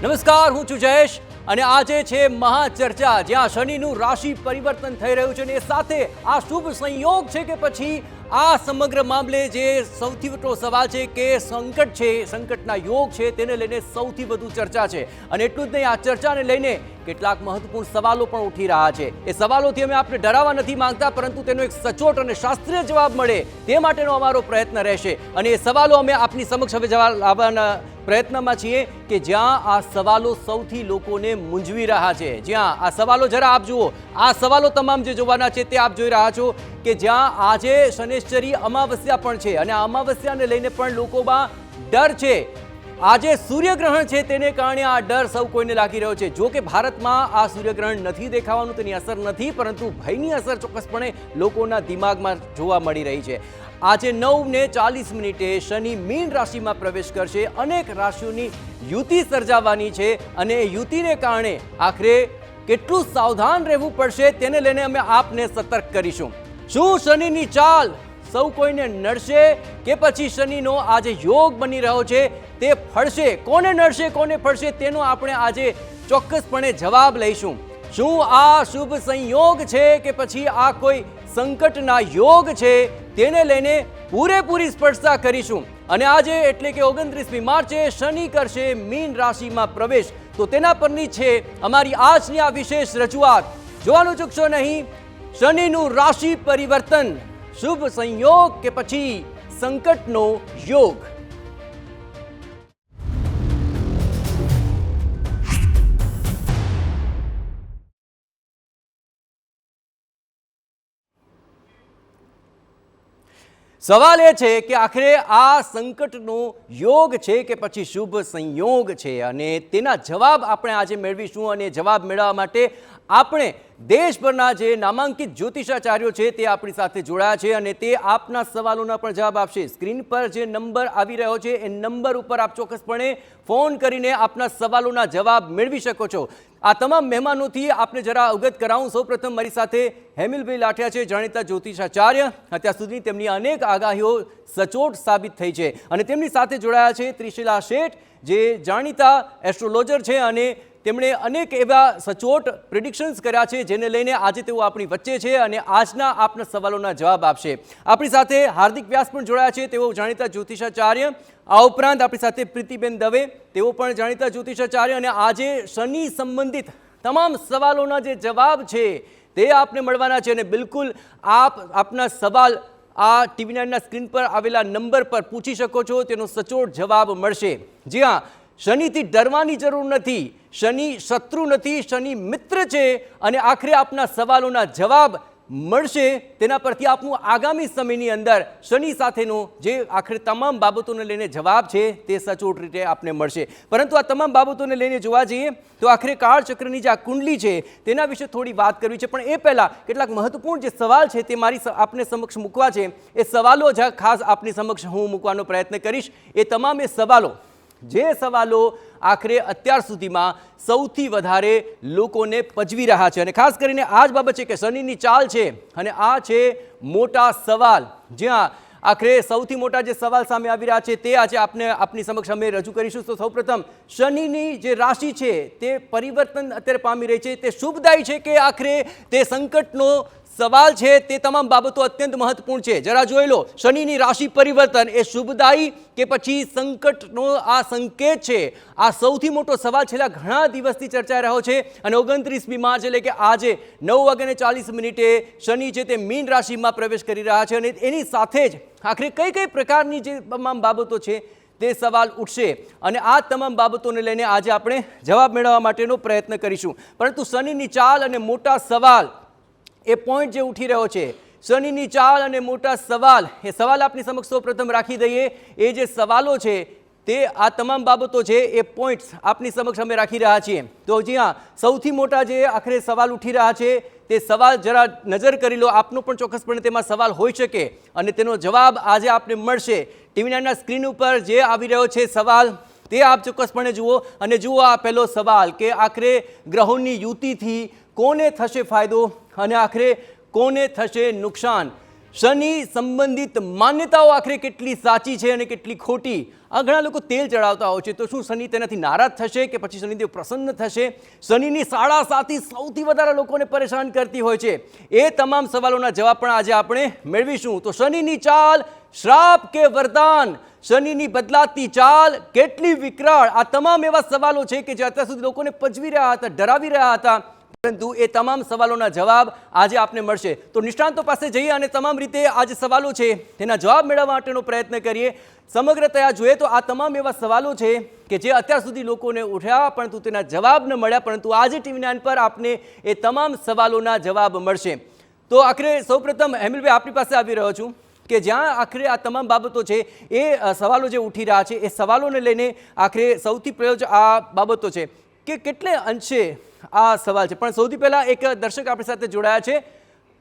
નમસ્કાર, હું છું જયેશ અને આજે છે મહાચર્ચા, જ્યાં શનિનું રાશિ પરિવર્તન થઈ રહ્યું છે અને સાથે આ શુભ સંયોગ છે કે પછી આ સમગ્ર મામલે જે સૌથી મોટો સવાલ છે કે સંકટ છે, સંકટના યોગ છે, તેને લઈને સૌથી વધુ ચર્ચા છે. અને એટલું જ નહીં, આ ચર્ચાને લઈને કેટલાક મહત્વપૂર્ણ સવાલો પણ ઉઠી રહ્યા છે. એ સવાલોથી અમે આપને ડરાવવા નથી માંગતા, પરંતુ તેનો એક સચોટ અને શાસ્ત્રીય જવાબ મળે તે માટેનો અમારો પ્રયત્ન રહેશે. અને એ સવાલો અમે આપની સમક્ષ હવે જવાબ લાવવાના પ્રયત્નમાં છીએ કે જ્યાં આ સવાલો સૌથી લોકોને મૂંઝવી રહ્યા છે. જ્યાં આ સવાલો જરા આપ જુઓ, આ સવાલો તમામ જે જોવાના છે તે આપ જોઈ રહ્યા છો કે જ્યાં આજે શનૈશ્ચરી અમાવસ્યા પણ છે અને આ અમાવસ્યાને લઈને પણ લોકોમાં ડર છે. આજે સૂર્યગ્રહણ છે, તેને કારણે આ ડર સૌ કોઈને લાગી રહ્યો છે. જો કે ભારતમાં આ સૂર્યગ્રહણ નથી દેખાવાનું, તેની અસર નથી, પરંતુ ભયની અસર ચોક્કસપણે લોકોના દિમાગમાં જોવા મળી રહી છે. આજે 9:40 શનિ મીન રાશિમાં પ્રવેશ કરશે. અનેક રાશિઓની યુતિ સર્જાવાની છે અને યુતિને કારણે આખરે કેટલું સાવધાન રહેવું પડશે તેને લઈને અમે આપને સતર્ક કરીશું. શું શનિની ચાલ સૌ કોઈને નડશે કે પછી શનિનો આજે યોગ બની રહ્યો છે તે ફળશે? કોને નડશે, કોને ફળશે, તેનો આપણે આજે ચોક્કસપણે જવાબ લઈશું. શું આ શુભ સંયોગ છે કે પછી આ કોઈ સંકટના યોગ છે, તેને લઈને પૂરેપૂરી સ્પષ્ટતા કરીશું. અને આજે એટલે કે 29મી માર્ચે શનિ કરશે મીન રાશિમાં પ્રવેશ. તો તેના પરની છે અમારી આજની આ વિશેષ રજૂઆત. જોવાનું ચૂકશો નહીં. શનિનું રાશિ પરિવર્તન, શુભ સંયોગ કે પછી સંકટનો યોગ? સવાલ એ છે કે આખરે આ સંકટનો યોગ છે કે પછી શુભ સંયોગ છે, અને તેના જવાબ આપણે આજે મેળવીશું. અને જવાબ મેળવવા માટે આપણે દેશભરના જે નામાંકિત જ્યોતિષાચાર્યો છે તે આપણી સાથે જોડાયા છે અને તે આપના સવાલોના પણ જવાબ આપશે. સ્ક્રીન પર જે નંબર આવી રહ્યો છે એ નંબર ઉપર આપ ચોક્કસપણે ફોન કરીને આપના સવાલોના જવાબ મેળવી શકો છો. આ તમામ મહેમાનોથી આપને જરા અવગત કરાવું. સૌપ્રથમ મારી સાથે હેમિલભાઈ લાઠિયા છે, જાણીતા જ્યોતિષાચાર્ય. અત્યાર સુધી તેમની અનેક આગાહીઓ સચોટ સાબિત થઈ છે. અને તેમની સાથે જોડાયા છે ત્રિશિલા શેઠ, જે જાણીતા એસ્ટ્રોલોજર છે અને તેમણે અનેક એવા સચોટ પ્રિડિક્શન્સ કર્યા છે જેને લઈને આજે તેઓ આપણી વચ્ચે છે અને આજના આપના સવાલોના જવાબ આપશે. આપણી સાથે હાર્દિક વ્યાસ પણ જોડાયા છે, તેઓ જાણીતા જ્યોતિષાચાર્ય. આ ઉપરાંત આપણી સાથે પ્રીતિબેન દવે, તેઓ પણ જાણીતા જ્યોતિષાચાર્ય. અને આજે શનિ સંબંધિત તમામ સવાલોના જે જવાબ છે તે આપને મળવાના છે. અને બિલકુલ આપ આપના સવાલ આ TV9ના સ્ક્રીન પર આવેલા નંબર પર પૂછી શકો છો, તેનો સચોટ જવાબ મળશે. જી હા, શનિથી ડરવાની જરૂર નથી. શનિ શત્રુ નથી, શનિ મિત્ર છે. અને આખરે આપના સવાલોના જવાબ મળશે. તેના પરથી આપનું આગામી સમયની અંદર શનિ સાથેનો જે આખરે તમામ બાબતોને લઈને જવાબ છે તે સચોટ રીતે આપને મળશે. પરંતુ આ તમામ બાબતોને લઈને જોવા જઈએ તો આખરે કાળચક્રની જે આ કુંડલી છે તેના વિશે થોડી વાત કરવી છે. પણ એ પહેલાં કેટલાક મહત્વપૂર્ણ જે સવાલ છે તે મારી આપને સમક્ષ મૂકવા છે. એ સવાલો જ ખાસ આપની સમક્ષ હું મૂકવાનો પ્રયત્ન કરીશ. એ તમામ એ સવાલો જે સવાલો આખરે અત્યાર સુધીમાં સૌથી વધારે લોકોને પજવી રહ્યા છે. અને ખાસ કરીને આ જ બાબત છે કે શનિની ચાલ છે અને આ છે મોટા સવાલ. જ્યાં આખરે સૌથી મોટા જે સવાલ સામે આવી રહ્યા છે તે આજે આપની સમક્ષ અમે રજૂ કરીશું. તો સૌપ્રથમ શનિની જે રાશિ છે તે પરિવર્તન અત્યારે પામી રહી છે, તે શુભદાયી છે કે આખરે તે સંકટનો સવાલ છે? તે તમામ બાબતો અત્યંત મહત્વપૂર્ણ છે. જરા જોઈ લો, શનિની રાશિ પરિવર્તન એ શુભદાયી કે પછી સંકટનો આ સંકેત છે? આ સૌથી મોટો સવાલ છેલ્લા ઘણા દિવસથી ચર્ચાઈ રહ્યો છે. અને 29મી માર્ચ એટલે કે આજે 9:40 શનિ છે તે મીન રાશિમાં પ્રવેશ કરી રહ્યા છે. અને એની સાથે જ આખરે કઈ કઈ પ્રકારની જે તમામ બાબતો છે તે સવાલ ઉઠશે અને આ તમામ બાબતોને લઈને આજે આપણે જવાબ મેળવવા માટેનો પ્રયત્ન કરીશું. પરંતુ શનિની ચાલ અને મોટા સવાલ, એ પોઈન્ટ જે ઉઠી રહ્યો છે, શનિની ચાલ અને મોટા સવાલ, એ સવાલ આપની સમક્ષ સૌપ્રથમ રાખી દઈએ. એ જે સવાલો છે તે આ તમામ બાબતો છે એ પોઈન્ટ્સ આપની સમક્ષ અમે રાખી રહ્યા છીએ. તો જી હા, સૌથી મોટા જે આખરે સવાલ ઉઠી રહ્યા છે તે સવાલ જરા નજર કરી લો. આપનો પણ ચોક્કસપણે તેમાં સવાલ હોઈ શકે અને તેનો જવાબ આજે આપને મળશે. TV9ના સ્ક્રીન ઉપર જે આવી રહ્યો છે સવાલ તે આપ ચોક્કસપણે જુઓ. અને જુઓ આ પહેલો સવાલ કે આખરે ગ્રહોની યુતિથી કોને થશે ફાયદો અને આખરે કોને થશે નુકસાન? શનિ સંબંધિત માન્યતાઓ આખરે કેટલી સાચી છે અને કેટલી ખોટી? ઘણા લોકો તેલ ચડાવતા હોય છે, તો શું શનિ તેનાથી નારાજ થશે કે પછી શનિદેવ પ્રસન્ન થશે? શનિની સાડા સાતી સૌથી વધારે લોકોને પરેશાન કરતી હોય છે. એ તમામ સવાલોના જવાબ પણ આજે આપણે મેળવીશું. તો શનિની ચાલ શ્રાપ કે વરદાન? શનિની બદલાતી ચાલ કેટલી વિકરાળ? આ તમામ એવા સવાલો છે કે જે અત્યાર સુધી લોકોને પજવી રહ્યા હતા, ડરાવી રહ્યા હતા, પરંતુ એ તમામ સવાલોના જવાબ આજે આપને મળશે. તો નિષ્ણાંતો પાસે જઈએ અને તમામ રીતે આ જે સવાલો છે તેના જવાબ મેળવવા માટેનો પ્રયત્ન કરીએ. સમગ્રતયા જોઈએ તો આ તમામ એવા સવાલો છે કે જે અત્યાર સુધી લોકોને ઉઠ્યા પરંતુ તેના જવાબ ન મળ્યા, પરંતુ આજે TV9 પર આપને એ તમામ સવાલોના જવાબ મળશે. તો આખરે સૌપ્રથમ હેમિલભાઈ આપની પાસે આવી રહ્યો છું કે જ્યાં આખરે આ તમામ બાબતો છે એ સવાલો જે ઉઠી રહ્યા છે એ સવાલોને લઈને આખરે સૌથી પહેલો જ આ બાબતો છે કે કેટલે અંશે આ સવાલ છે. પણ સૌથી પહેલાં એક દર્શક આપણી સાથે જોડાયા છે,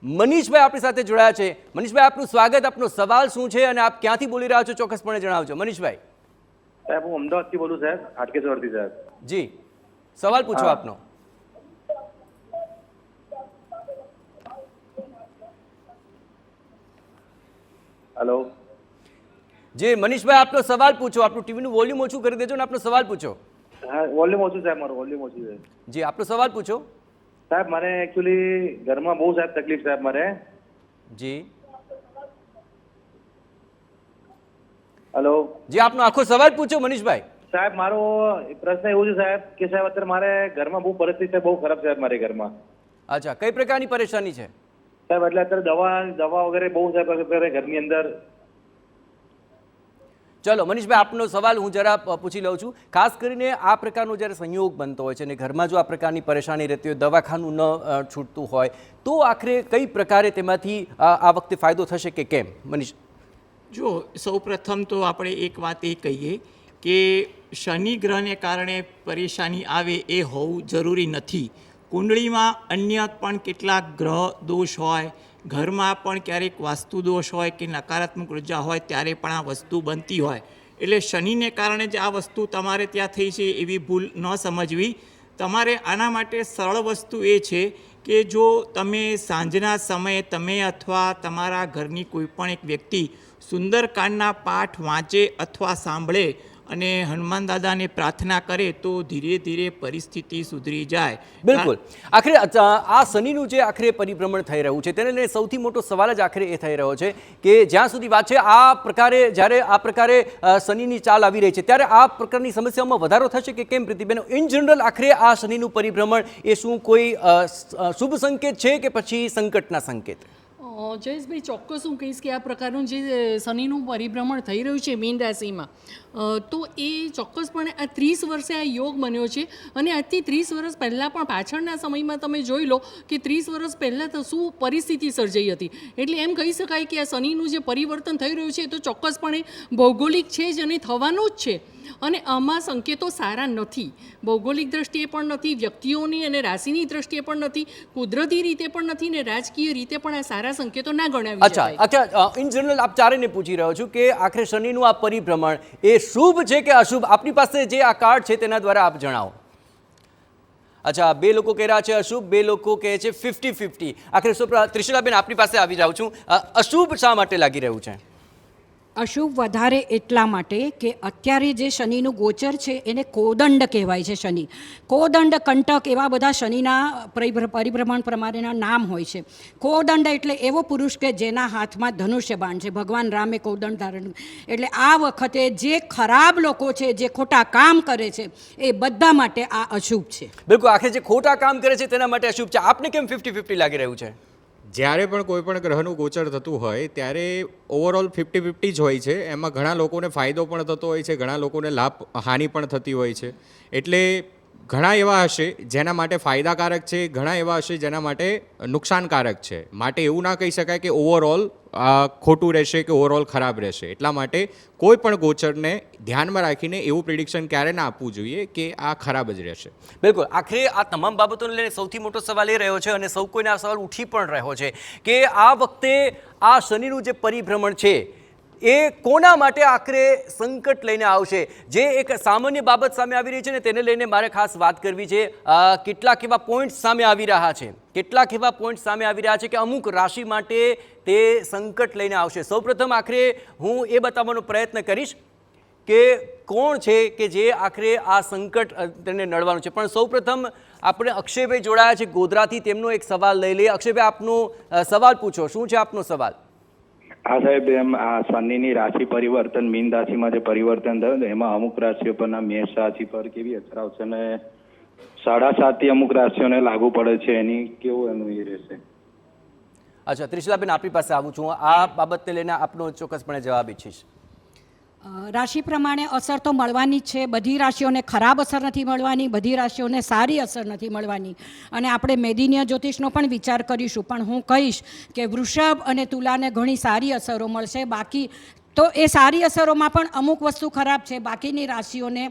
મનીષભાઈ આપણી સાથે જોડાયા છે. મનીષભાઈ, આપનું સ્વાગત. આપનો સવાલ શું છે અને આપ ક્યાંથી બોલી રહ્યા છો ચોક્કસપણે જણાવજો. મનીષભાઈ. સાહેબ, હું અમદાવાદથી બોલું સાહેબ, હાટકેશ્વરથી સાહેબ. જી, સવાલ પૂછો આપનો. હેલો. જી મનીષભાઈ, આપનો સવાલ પૂછો. આપનું ટીવીનું વોલ્યુમ ઓછું કરી દેજો ને આપનો સવાલ પૂછો. હા, વોલ્યુમ ઓછું સાહેબ, મારું વોલ્યુમ ઓછું છે. જી, આપનો સવાલ પૂછો. સાહેબ, મને એકચ્યુઅલી ઘરમાં બહુ સાહેબ તકલીફ સાહેબ મારે. જી. હેલો. જી, આપનો આખો સવાલ પૂછો મનીષભાઈ. સાહેબ, મારો પ્રશ્ન એવું છે સાહેબ કે સાહેબ અત્યારે મારે ઘરમાં બહુ પરિસ્થિતિ બહુ ખરાબ સાહેબ મારે ઘરમાં. અચ્છા, કઈ પ્રકારની પરેશાની છે સાહેબ? એટલે અત્યારે દવા વગેરે બહુ સાહેબ અત્યારે ઘરની અંદર. ચલો મનીષભાઈ, આપનો સવાલ હું જરા પૂછી લઉં છું. ખાસ કરીને આ પ્રકારનો જ્યારે સંયોગ બનતો હોય છે અને ઘરમાં જો આ પ્રકારની પરેશાની રહેતી હોય, દવાખાનું ન છૂટતું હોય, તો આખરે કઈ પ્રકારે તેમાંથી આ વખતે ફાયદો થશે કે કેમ? મનીષ. જો સૌપ્રથમ તો આપણે એક વાત એ કહીએ કે શનિ ગ્રહને કારણે પરેશાની આવે એ હોવું જરૂરી નથી. કુંડળીમાં અન્ય પણ કેટલાક ગ્રહ દોષ હોય, ઘરમાં પણ ક્યારેક વાસ્તુ દોષ હોય કે નકારાત્મક ઉર્જા હોય ત્યારે પણ આ વસ્તુ બનતી હોય. એટલે શનિને કારણે જ આ વસ્તુ તમારે ત્યાં થઈ છે એવી ભૂલ ન સમજવી. તમારે આના માટે સરળ વસ્તુ એ છે કે જો તમે સાંજના સમયે તમે અથવા તમારા ઘરની કોઈ પણ એક વ્યક્તિ સુંદરકાંડના પાઠ વાંચે અથવા સાંભળે અને હનુમાન દાદાને પ્રાર્થના કરે તો ધીરે ધીરે પરિસ્થિતિ સુધરી જાય. બિલકુલ. આખરે આ શનિનું જે આખરે પરિભ્રમણ થઈ રહ્યું છે તેને લઈને સૌથી મોટો સવાલ જ આખરે એ થઈ રહ્યો છે કે જ્યાં સુધી વાત છે આ પ્રકારે, જ્યારે આ પ્રકારે શનિની ચાલ આવી રહી છે ત્યારે આ પ્રકારની સમસ્યાઓમાં વધારો થશે કે કેમ? પ્રીતિબેન, ઇન જનરલ આખરે આ શનિનું પરિભ્રમણ એ શું કોઈ શુભ સંકેત છે કે પછી સંકટના સંકેત? જયેશભાઈ, ચોક્કસ હું કહીશ કે આ પ્રકારનું જે શનિનું પરિભ્રમણ થઈ રહ્યું છે મીન રાશિમાં, તો એ ચોક્કસપણે આ 30 વર્ષે આ યોગ બન્યો છે. અને આજથી 30 વર્ષ પહેલાં પણ પાછળના સમયમાં તમે જોઈ લો કે 30 વર્ષ પહેલાં તો શું પરિસ્થિતિ સર્જાઈ હતી. એટલે એમ કહી શકાય કે આ શનિનું જે પરિવર્તન થઈ રહ્યું છે એ તો ચોક્કસપણે ભૌગોલિક છે જ અને થવાનું જ છે. અને આમાં સંકેતો સારા નથી, ભૌગોલિક દ્રષ્ટિએ પણ નથી, વ્યક્તિઓની અને રાશિની દ્રષ્ટિએ પણ નથી, કુદરતી રીતે પણ નથી ને રાજકીય રીતે પણ આ સારા સંકેતો ના ગણાવી શકાય. અચ્છા, ઇન જનરલ આપ ચારેયને પૂછી રહ્યો છું કે આખરે શનિનું આ પરિભ્રમણ એ શુભ છે કે અશુભ? આપની પાસે જે આ કાર્ડ છે તેના દ્વારા આપ જણાવો. અચ્છા, 2 લોકો કહી રહ્યા છે અશુભ, 2 લોકો કહે છે 50-50. આખરે ત્રિશલાબેન આપની પાસે આવી જાઉં છું. અશુભ શા માટે લાગી રહ્યું છે? અશુભ વધારે એટલા માટે કે અત્યારે જે શનિનું ગોચર છે એને કોદંડ કહેવાય છે. શનિ, કોદંડ, કંટક એવા બધા શનિના પરિભ્રમણ પ્રમાણેના નામ હોય છે. કોદંડ એટલે એવો પુરુષ કે જેના હાથમાં ધનુષ્ય બાણ છે. ભગવાન રામે કોદંડ ધારણ. એટલે આ વખતે જે ખરાબ લોકો છે, જે ખોટા કામ કરે છે, એ બધા માટે આ અશુભ છે. બિલકુલ. આખરે જે ખોટા કામ કરે છે તેના માટે અશુભ છે. આપને કેમ 50-50 લાગી રહ્યું છે? જ્યારે પણ કોઈ પણ ગ્રહનું ગોચર થતું હોય ત્યારે ઓવરઓલ 50-50 જ હોય છે. એમાં ઘણા લોકોને ફાયદો પણ થતો હોય છે, ઘણા લોકોને લાભ હાનિ પણ થતી હોય છે. એટલે ઘણા એવા હશે જેના માટે ફાયદાકારક છે, ઘણા એવા હશે જેના માટે નુકસાનકારક છે. માટે એવું ના કહી શકાય કે ઓવરઓલ ખોટું રહેશે કે ઓવરઓલ ખરાબ રહેશે. એટલા માટે કોઈ પણ ગોચરને ધ્યાનમાં રાખીને એવું પ્રિડિક્શન ક્યારે ના આપવું જોઈએ કે આ ખરાબ જ રહેશે. બિલકુલ. આખરે આ તમામ બાબતોને લઈને સૌથી મોટો સવાલ એ રહ્યો છે અને સૌ કોઈને આ સવાલ ઉઠી પણ રહ્યો છે કે આ વખતે આ શનિનું જે પરિભ્રમણ છે એ કોના માટે આખરે સંકટ લઈને આવશે? જે એક સામાન્ય બાબત સામે આવી રહી છે ને તેને લઈને મારે ખાસ વાત કરવી છે. કેટલાક એવા પોઈન્ટ સામે આવી રહ્યા છે, કેટલાક એવા પોઈન્ટ સામે આવી રહ્યા છે કે અમુક રાશિ માટે તે સંકટ લઈને આવશે. સૌપ્રથમ આખરે હું એ બતાવવાનો પ્રયત્ન કરીશ કે કોણ છે કે જે આખરે આ સંકટ તેને નડવાનું છે. પણ સૌપ્રથમ આપણે અક્ષયભાઈ જોડાયા છે ગોધરાથી, તેમનો એક સવાલ લઈ લઈએ. અક્ષયભાઈ, આપનો સવાલ પૂછો. શું છે આપનો સવાલ? હા સાહેબ, એમ આ શનિની રાશિ પરિવર્તન, મીન રાશિમાં જે પરિવર્તન થયું એમાં અમુક રાશિઓ પરના મેષ રાશિ પર કેવી અસર આવશે અને 7.5 થી અમુક રાશિઓને લાગુ પડે છે, એની કેવું એનું એ રહેશે? અચ્છા, ત્રિશલાબેન આપની પાસે આવું છું. આ બાબતને લઈને આપનો ચોક્કસપણે જવાબ ઈચ્છીશ. રાશિ પ્રમાણે અસર તો મળવાની જ છે. બધી રાશિઓને ખરાબ અસર નથી મળવાની, બધી રાશિઓને સારી અસર નથી મળવાની. અને આપણે મેદિનીય જ્યોતિષનો પણ વિચાર કરીશું. પણ હું કહીશ કે વૃષભ અને તુલાને ઘણી સારી અસરો મળશે. બાકી તો એ સારી અસરોમાં પણ અમુક વસ્તુ ખરાબ છે. બાકીની રાશિઓને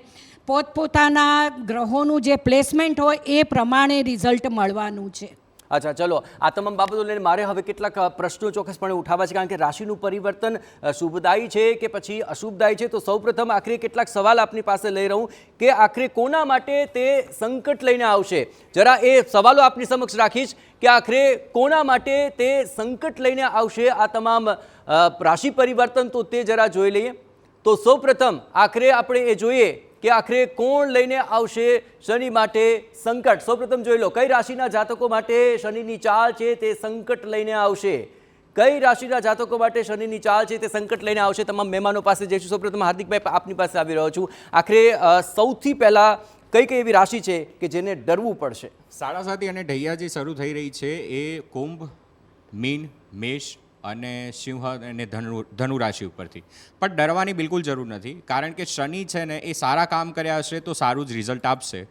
પોતપોતાના ગ્રહોનું જે પ્લેસમેન્ટ હોય એ પ્રમાણે રિઝલ્ટ મળવાનું છે. અચ્છા, ચલો, આ તમામ બાબતો લઈને મારે હવે કેટલાક પ્રશ્નો ચોક્કસપણે ઉઠાવવા છે, કારણ કે રાશિનું પરિવર્તન શુભદાયી છે કે પછી અશુભદાયી છે. તો સૌપ્રથમ આખરે કેટલાક સવાલ આપની પાસે લઈ રહું કે આખરે કોના માટે તે સંકટ લઈને આવશે. જરા એ સવાલો આપની સમક્ષ રાખીશ કે આખરે કોના માટે તે સંકટ લઈને આવશે આ તમામ રાશિ પરિવર્તન. તો તે જરા જોઈ લઈએ. તો સૌપ્રથમ આખરે આપણે એ જોઈએ કે આખરે કોણ લઈને આવશે શનિ માટે સંકટ. સૌપ્રથમ જોઈ લો કઈ રાશિના જાતકો માટે શનિની ચાલ છે તે સંકટ લઈને આવશે. કઈ રાશિના જાતકો માટે શનિની ચાલ છે તે સંકટ લઈને આવશે. તમામ મહેમાનો પાસે જઈશું. સૌપ્રથમ હાર્દિકભાઈ, આપની પાસે આવી રહ્યો છું. આખરે સૌથી પહેલાં કઈ એવી રાશિ છે કે જેને ડરવું પડશે? સાડાસાતી અને ઢૈયા જે શરૂ થઈ રહી છે એ કુંભ, મીન, મેષ અને સિંહ અને ધનુ રાશિ ઉપરથી. પણ ડરવાની બિલકુલ જરૂર નથી, કારણ કે શનિ છે ને એ સારા કામ કર્યા હશે તો સારું જ રિઝલ્ટ આપશે.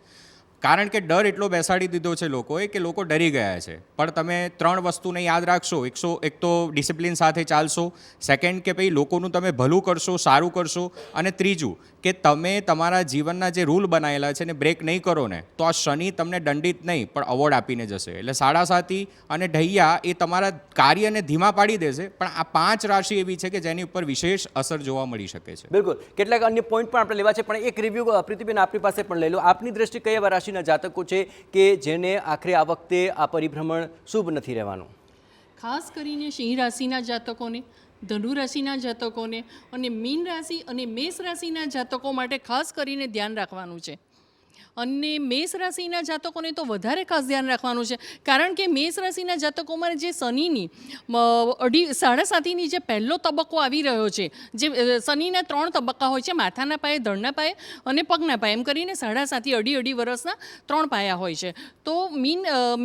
કારણ કે ડર એટલો બેસાડી દીધો છે લોકોએ કે લોકો ડરી ગયા છે. પણ તમે 3 વસ્તુને યાદ રાખશો. એક તો ડિસિપ્લિન સાથે ચાલશો, સેકન્ડ કે ભાઈ લોકોનું તમે ભલું કરશો, સારું કરશો, અને ત્રીજું કે તમે તમારા જીવનના જે રૂલ બનાવેલા છે ને બ્રેક નહીં કરો ને તો આ શનિ તમને દંડિત નહીં પણ અવોર્ડ આપીને જશે. એટલે સાડાસાતી અને ઢૈયા એ તમારા કાર્યને ધીમા પાડી દેશે. પણ આ 5 રાશિ એવી છે કે જેની ઉપર વિશેષ અસર જોવા મળી શકે છે. બિલકુલ, કેટલાક અન્ય પોઈન્ટ પણ આપણે લેવા છે, પણ એક રિવ્યૂ પ્રીતિબેન આપની પાસે પણ લઈ લો. આપની દ્રષ્ટિએ કઈ એવા રાશિના જાતકો છે કે જેને આખરે આ વખતે આ પરિભ્રમણ શુભ નથી રહેવાનું? ખાસ કરીને સિંહ રાશિના જાતકોને, ધનુ રાશિના જાતકોને અને મીન રાશિ અને મેષ રાશિના જાતકો માટે ખાસ કરીને ધ્યાન રાખવાનું છે. અને મેષ રાશિના જાતકોને તો વધારે ખાસ ધ્યાન રાખવાનું છે, કારણ કે મેષ રાશિના જાતકોમાં જે શનિની 7.5ની જે પહેલો તબક્કો આવી રહ્યો છે, જે શનિના 3 તબક્કા હોય છે, માથાના પાયે, ધડના પાયે અને પગના પાયે, એમ કરીને 7.5 અઢી વર્ષના 3 પાયા હોય છે. તો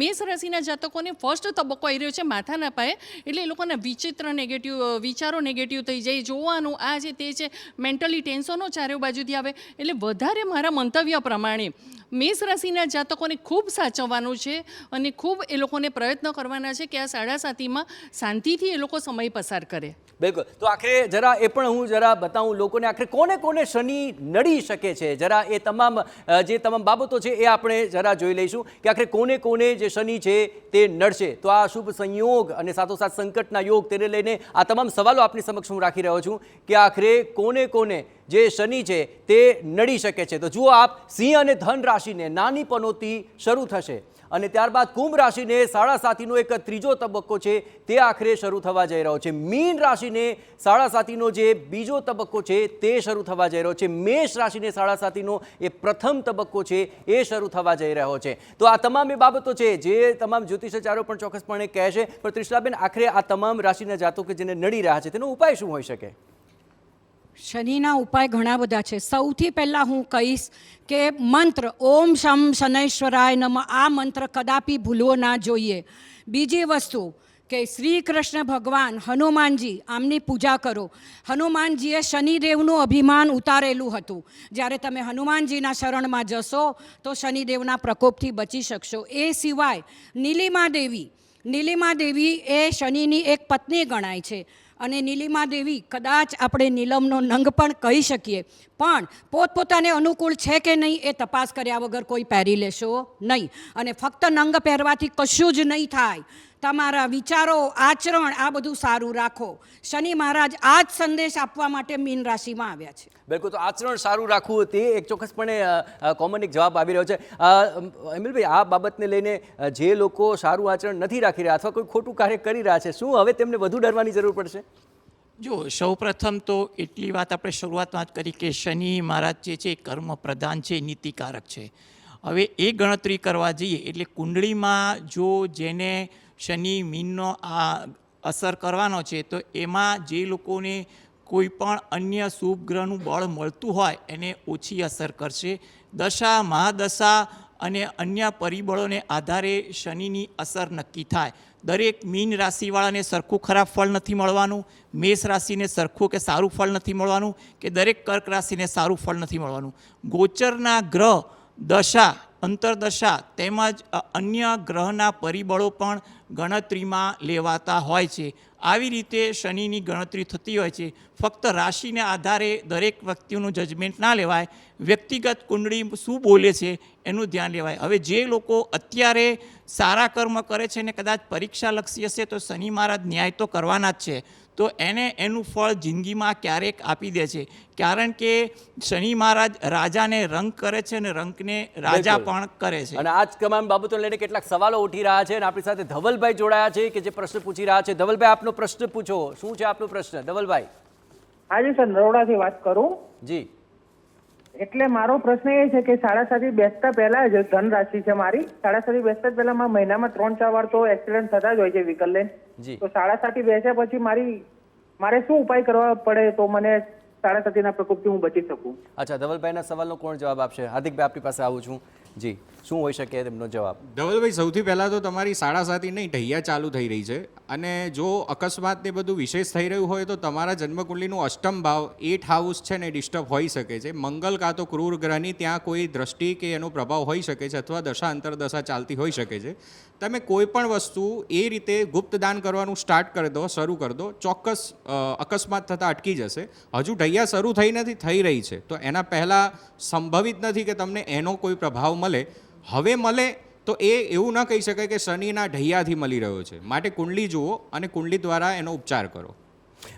મેષ રાશિના જાતકોને ફર્સ્ટ તબક્કો આવી રહ્યો છે માથાના પાયે, એટલે એ લોકોના વિચારો નેગેટિવ થઈ જાય, જોવાનું આ છે તે છે, મેન્ટલી ટેન્શનો ચારે બાજુથી આવે. એટલે વધારે મારા મંતવ્ય પ્રમાણે મેષ રાશિના જાતકોને ખૂબ સાચવવાનું છે અને ખૂબ એ લોકોને પ્રયત્ન કરવાના છે કે આ 7.5માં શાંતિથી એ લોકો સમય પસાર કરે. બિલકુલ. તો આખરે જરા એ પણ હું જરા બતાવું લોકોને આખરે કોને કોને શનિ નડી શકે છે. જરા એ તમામ બાબતો છે એ આપણે જરા જોઈ લઈશું કે આખરે કોને જે શનિ છે તે નડશે. તો આ શુભ સંયોગ અને સાથોસાથ સંકટના યોગ તેને લઈને આ તમામ સવાલો આપની સમક્ષ હું રાખી રહ્યો છું કે આખરે કોને જે શનિ છે તે નડી શકે છે. તો જુઓ આપ, સિંહ અને ધન રાશિને નાની પનોતી શરૂ થશે અને ત્યારબાદ કુંભ રાશિને 7.5નો એક ત્રીજો તબક્કો છે તે આખરે શરૂ થવા જઈ રહ્યો છે. મીન રાશિને 7.5નો જે બીજો તબક્કો છે તે શરૂ થવા જઈ રહ્યો છે. મેષ રાશિને 7.5નો એ પ્રથમ તબક્કો છે એ શરૂ થવા જઈ રહ્યો છે. તો આ તમામ એ બાબતો છે જે તમામ જ્યોતિષાચાર્યો પણ ચોક્કસપણે કહે છે. પણ ત્રિશલાબેન, આખરે આ તમામ રાશિના જાતકો જેને નડી રહ્યા છે તેનો ઉપાય શું હોઈ શકે? શનિના ઉપાય ઘણા બધા છે. સૌથી પહેલાં હું કહીશ કે મંત્ર ઓમ શમ શનૈશ્વરાય નમઃ, આ મંત્ર કદાપી ભૂલવો ના જોઈએ. બીજી વસ્તુ કે શ્રી કૃષ્ણ ભગવાન, હનુમાનજી, આમની પૂજા કરો. હનુમાનજીએ શનિદેવનું અભિમાન ઉતારેલું હતું. જ્યારે તમે હનુમાનજીના શરણમાં જશો તો શનિદેવના પ્રકોપથી બચી શકશો. એ સિવાય નીલિમા દેવી એ શનિની એક પત્ની ગણાય છે. અને નીલિમા દેવી કદાચ આપણે નીલમનો નંગ પણ કહી શકીએ, પણ પોતપોતાને અનુકૂળ છે કે નહીં એ તપાસ કર્યા વગર કોઈ પહેરી લેશો નહીં. અને ફક્ત નંગ પહેરવાથી કશું જ નહીં થાય. તમારા વિચારો, આચરણ આ બધું સારું રાખો. શનિ મહારાજ આ જ સંદેશ આપવા માટે મીન રાશિમાં આવ્યા છે. બિલકુલ, તો આચરણ સારું રાખવું તે એક ચોક્કસપણે કોમન એક જવાબ આવી રહ્યો છે. અમિલભાઈ, આ બાબતને લઈને જે લોકો સારું આચરણ નથી રાખી રહ્યા અથવા કોઈ ખોટું કાર્ય કરી રહ્યા છે, શું હવે તેમને વધુ ડરવાની જરૂર પડશે? જો સૌપ્રથમ તો એટલી વાત આપણે શરૂઆતમાં જ કરી કે શનિ મહારાજ જે છે કર્મ પ્રધાન છે, નીતિકારક છે. હવે એ ગણતરી કરવા જઈએ એટલે કુંડળીમાં જો જેને શનિ મીનનો આ અસર કરવાનો છે તો એમાં જે લોકોને કોઈ પણ અન્ય શુભ ગ્રહનું બળ મળતું હોય એને ઓછી અસર કરશે. દશા, મહાદશા અને અન્ય પરિબળોને આધારે શનિની અસર નક્કી થાય. દરેક મીન રાશિવાળાને સરખું ખરાબ ફળ નથી મળવાનું, મેષ રાશિને સરખું કે સારું ફળ નથી મળવાનું, કે દરેક કર્ક રાશિને સારું ફળ નથી મળવાનું. ગોચરના ગ્રહ, દશા, અંતરદશા તેમજ અન્ય ગ્રહના પરિબળો પણ ગણતરીમાં લેવાતા હોય છે. આવી રીતે શનિની ગણતરી થતી હોય છે. ફક્ત રાશિને આધારે દરેક વ્યક્તિનું જજમેન્ટ ના લેવાય, વ્યક્તિગત કુંડળી શું બોલે છે એનું ધ્યાન લેવાય. હવે જે લોકો અત્યારે સારા કર્મ કરે છે ને કદાચ પરીક્ષાલક્ષી હશે તો શનિ મહારાજ ન્યાય તો કરવાના જ છે, તો એને એનું ફળ જિંદગીમાં ક્યારેક આપી દે છે. કારણ કે શનિ મહારાજ રાજાને રંગ કરે છે અને રંગને રાજા પણ કરે છે. અને આ જ તમામ બાબતો લઈને કેટલાક સવાલો ઉઠી રહ્યા છે અને આપણી સાથે ધવલભાઈ જોડાયા છે કે જે પ્રશ્ન પૂછી રહ્યા છે. ધવલભાઈ, આપનો પ્રશ્ન પૂછો. શું છે આપનો પ્રશ્ન, ધવલભાઈ? હાજી સર, નરોડાથી વાત કરું. જી. એટલે મારો પ્રશ્ન એ છે કે 7:30 બેસતા પહેલા જ ધન રાશિ છે મારી. 7:30 બેસતા પહેલા મહિનામાં 3-4 વાર તો એક્સિડન્ટ થતા જ હોય છે વ્હીકલ લઈને. જી. તો 7:30 બેસ્યા પછી મારે શું ઉપાય કરવા પડે તો મને 7:30 પ્રકોપથી હું બચી શકું? અચ્છા, ધવલભાઈના સવાલનો કોણ જવાબ આપશે? હાર્દિકભાઈ, આપની પાસે આવું છું. જી, શું હોઈ શકે તેમનો જવાબ? ધવલભાઈ, સૌથી પહેલાં તો તમારી 7:30 નહીં, ઢૈયા ચાલુ થઈ રહી છે. અને જો અકસ્માત ને બધું વિશેષ થઈ રહ્યું હોય તો તમારા જન્મકુંડલીનું અષ્ટમ ભાવ 8th હાઉસ છે ને ડિસ્ટર્બ હોઈ શકે છે. મંગલ કાં તો ક્રૂર ગ્રહની ત્યાં કોઈ દ્રષ્ટિ કે એનો પ્રભાવ હોઈ શકે છે અથવા દશા અંતરદશા ચાલતી હોઈ શકે છે. તમે કોઈ પણ વસ્તુ એ રીતે ગુપ્ત દાન કરવાનું સ્ટાર્ટ કરી દો, શરૂ કરી દો, ચોક્કસ અકસ્માત થતાં અટકી જશે. હજુ ઢૈયા શરૂ થઈ નથી, થઈ રહી છે, તો એના પહેલાં સંભવિત નથી કે તમને એનો કોઈ પ્રભાવ મળે. હવે મળે તો એ એવું ન કહી શકાય કે શનિના ઢૈયાથી મળી રહ્યો છે. માટે કુંડલી જુઓ અને કુંડલી દ્વારા એનો ઉપચાર કરો.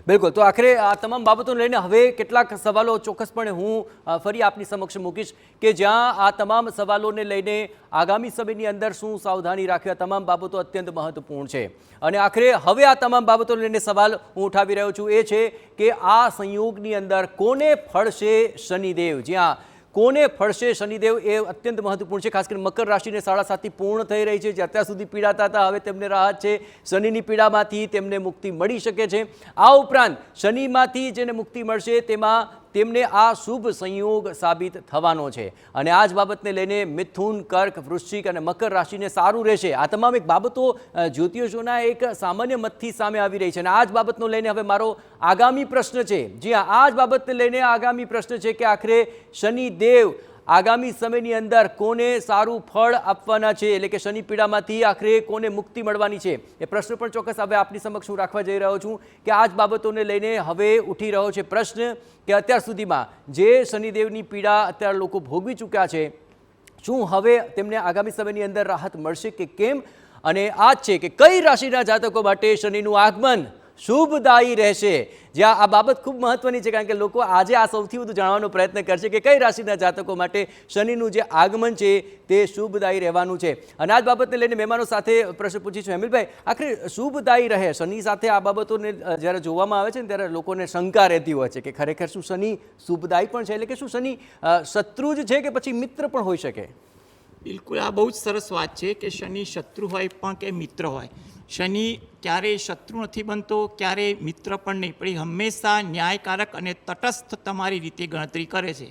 બિલકુલ, તો આખરે આ તમામ બાબતોને લઈને હવે કેટલાક સવાલો ચોક્કસપણે હું ફરી આપની સમક્ષ મૂકીશ કે જ્યાં આ તમામ સવાલોને લઈને આગામી સમયની અંદર શું સાવધાની રાખવી, આ તમામ બાબતો અત્યંત મહત્વપૂર્ણ છે. અને આખરે હવે આ તમામ બાબતોને લઈને સવાલ હું ઉઠાવી રહ્યો છું એ છે કે આ સંયોગની અંદર કોને ફળશે શનિદેવ? જ્યાં કોને ફળશે શનિદેવ એ અત્યંત મહત્વપૂર્ણ છે. ખાસ કરીને મકર રાશિને 7:30 પૂર્ણ થઈ રહી છે. જે અત્યાર સુધી પીડાતા હતા હવે તેમને રાહત છે. શનિની પીડામાંથી તેમને મુક્તિ મળી શકે છે. આ ઉપરાંત શનિમાંથી જેને મુક્તિ મળશે તેમાં તેમને આ શુભ સંયોગ સાબિત થવાનો છે. અને આ જ બાબતને લઈને મિથુન, કર્ક, વૃશ્ચિક અને મકર રાશિને સારું રહેશે. આ તમામ એક બાબતો જ્યોતિષોના એક સામાન્ય મતથી સામે આવી રહી છે. અને આ જ બાબતનો લઈને હવે મારો આગામી પ્રશ્ન છે. જી હા, આ જ બાબતને લઈને આગામી પ્રશ્ન છે કે આખરે શનિદેવ આગામી સમયની અંદર કોને સારું ફળ આપવાના છે, એટલે કે શનિ પીડામાંથી આખરે કોને મુક્તિ મળવાની છે? એ પ્રશ્ન પણ ચોક્કસ હવે આપની સમક્ષ હું રાખવા જઈ રહ્યો છું કે આ જ બાબતોને લઈને હવે ઉઠી રહ્યો છે પ્રશ્ન કે અત્યાર સુધીમાં જે શનિદેવની પીડા અત્યારે લોકો ભોગવી ચૂક્યા છે, શું હવે તેમને આગામી સમયની અંદર રાહત મળશે કે કેમ? અને આ જ છે કે કઈ રાશિના જાતકો માટે શનિનું આગમન શુભદાયી રહેશે? જ્યાં આ બાબત ખૂબ મહત્વની છે કારણ કે લોકો આજે આ સૌથી વધુ જાણવાનો પ્રયત્ન કરશે કે કઈ રાશિના જાતકો માટે શનિનું જે આગમન છે તે શુભદાયી રહેવાનું છે. અને આ જ બાબતને લઈને મહેમાનો સાથે પ્રશ્ન પૂછીશું. અમિલભાઈ, આખરે શુભદાયી રહે શનિ સાથે આ બાબતોને જ્યારે જોવામાં આવે છે ને ત્યારે લોકોને શંકા રહેતી હોય છે કે ખરેખર શું શનિ શુભદાયી પણ છે, એટલે કે શું શનિ શત્રુ જ છે કે પછી મિત્ર પણ હોઈ શકે? બિલકુલ, આ બહુ જ સરસ વાત છે કે શનિ શત્રુ હોય પણ કે મિત્ર હોય. શનિ ક્યારેય શત્રુ નથી બનતો, ક્યારેય મિત્ર પણ નહીં, પણ એ હંમેશા ન્યાયકારક અને તટસ્થ તમારી રીતે ગણતરી કરે છે.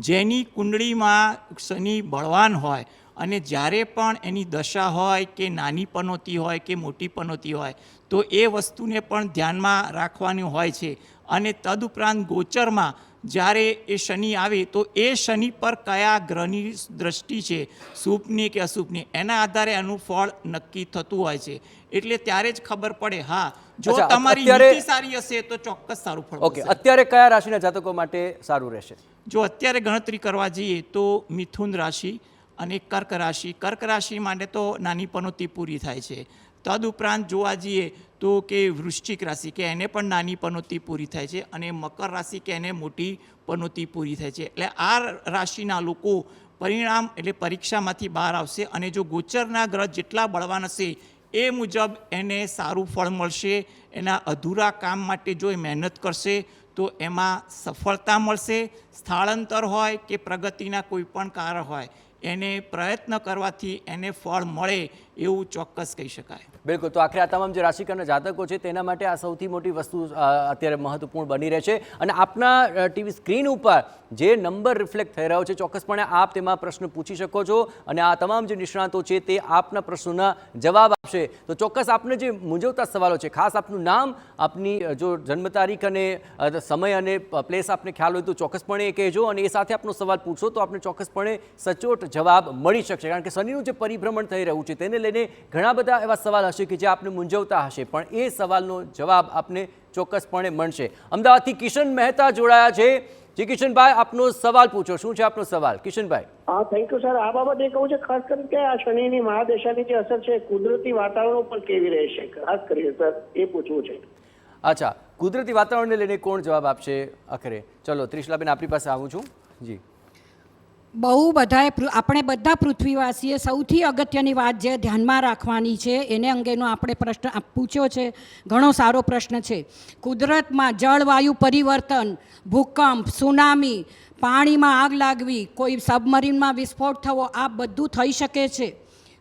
જેની કુંડળીમાં શનિ બળવાન હોય અને જ્યારે પણ એની દશા હોય કે નાની પનોતી હોય કે મોટી પનોતી હોય તો એ વસ્તુને પણ ધ્યાનમાં રાખવાની હોય છે. અને તદુપરાંત ગોચરમાં જ્યારે એ શનિ આવે તો એ શનિ પર કયા ગ્રહની દ્રષ્ટિ છે, શુભની કે અશુભની, એના આધારે એનું ફળ નક્કી થતું હોય છે. એટલે ત્યારે જ ખબર પડે. હા, જો અચ્છા, તમારી અત્યારે- નીતિ સારી હશે તો ચોક્કસ સારું ફળ ઓકે, મળશે. અત્યારે કયા રાશિના જાતકો માટે સારું રહેશે? જો અત્યારે ગણતરી કરવા જઈએ તો મિથુન રાશિ અને કર્ક રાશિ. કર્ક રાશિ માટે તો નાની પનોતી પૂરી થાય છે. તદુપરાંત જોવા જઈએ તો કે વૃશ્ચિક રાશિ કે એને પણ નાની પનોતી પૂરી થાય છે, અને મકર રાશિ કે એને મોટી પનોતી પૂરી થાય છે. એટલે આ રાશિના લોકો પરિણામ એટલે પરીક્ષામાંથી બહાર આવશે, અને જો ગોચરના ગ્રહ જેટલા બળવાન હશે એ મુજબ એને સારું ફળ મળશે. એના અધૂરા કામ માટે જો એ મહેનત કરશે તો એમાં સફળતા મળશે. સ્થળાંતર હોય કે પ્રગતિના કોઈ પણ કાર્ય હોય, એને પ્રયત્ન કરવાથી એને ફળ મળે એવું ચોક્કસ કહી શકાય. બિલકુલ. તો આખરે આ તમામ જે રાશિકરના જાતકો છે તેના માટે આ સૌથી મોટી વસ્તુ અત્યારે મહત્વપૂર્ણ બની રહે છે. અને આપના ટીવી સ્ક્રીન ઉપર જે નંબર રિફ્લેક્ટ થઈ રહ્યો છે, ચોક્કસપણે આપ તેમાં પ્રશ્ન પૂછી શકો છો, અને આ તમામ જે નિષ્ણાતો છે તે આપના પ્રશ્નોના જવાબ આપશે. તો ચોક્કસ આપને જે મૂંઝવતા સવાલો છે, ખાસ આપનું નામ, આપની જો જન્મ તારીખ અને સમય અને પ્લેસ આપને ખ્યાલ હોય તો ચોક્કસપણે એ કહેજો, અને એ સાથે આપનો સવાલ પૂછો તો આપને ચોક્કસપણે સચોટ જવાબ મળી શકશે. કારણ કે શનિનું જે પરિભ્રમણ થઈ રહ્યું છે તેને લઈને ઘણા બધા એવા સવાલ હશે કે જે આપને મૂંઝવતા હશે, પણ એ સવાલનો જવાબ આપને ચોક્કસપણે મળશે. અમદાવાદથી કિશન મહેતા જોડાયા છે. જી કિશનભાઈ, આપનો સવાલ પૂછો. શું છે આપનો સવાલ, કિશનભાઈ? હા, થેન્ક યુ સર. આ બાબત એ કહું છે ખાસ કરીને કે આ શનિની મહાદશાની જે અસર છે કુદરતી વાતાવરણ ઉપર કેવી રહેશે, ખાસ કરીને સર એ પૂછવું છે. અચ્છા, કુદરતી વાતાવરણને લઈને કોણ જવાબ આપશે આખરે? ચલો ત્રિશલાબેન, આપણી પાસે આવું છું. જી, બહુ બધાએ આપણે બધા પૃથ્વીવાસીએ સૌથી અગત્યની વાત જે ધ્યાનમાં રાખવાની છે એને અંગેનો આપણે પ્રશ્ન પૂછ્યો છે. ઘણો સારો પ્રશ્ન છે. કુદરતમાં જળવાયુ પરિવર્તન, ભૂકંપ, સુનામી, પાણીમાં આગ લાગવી, કોઈ સબમરીનમાં વિસ્ફોટ થવો, આ બધું થઈ શકે છે,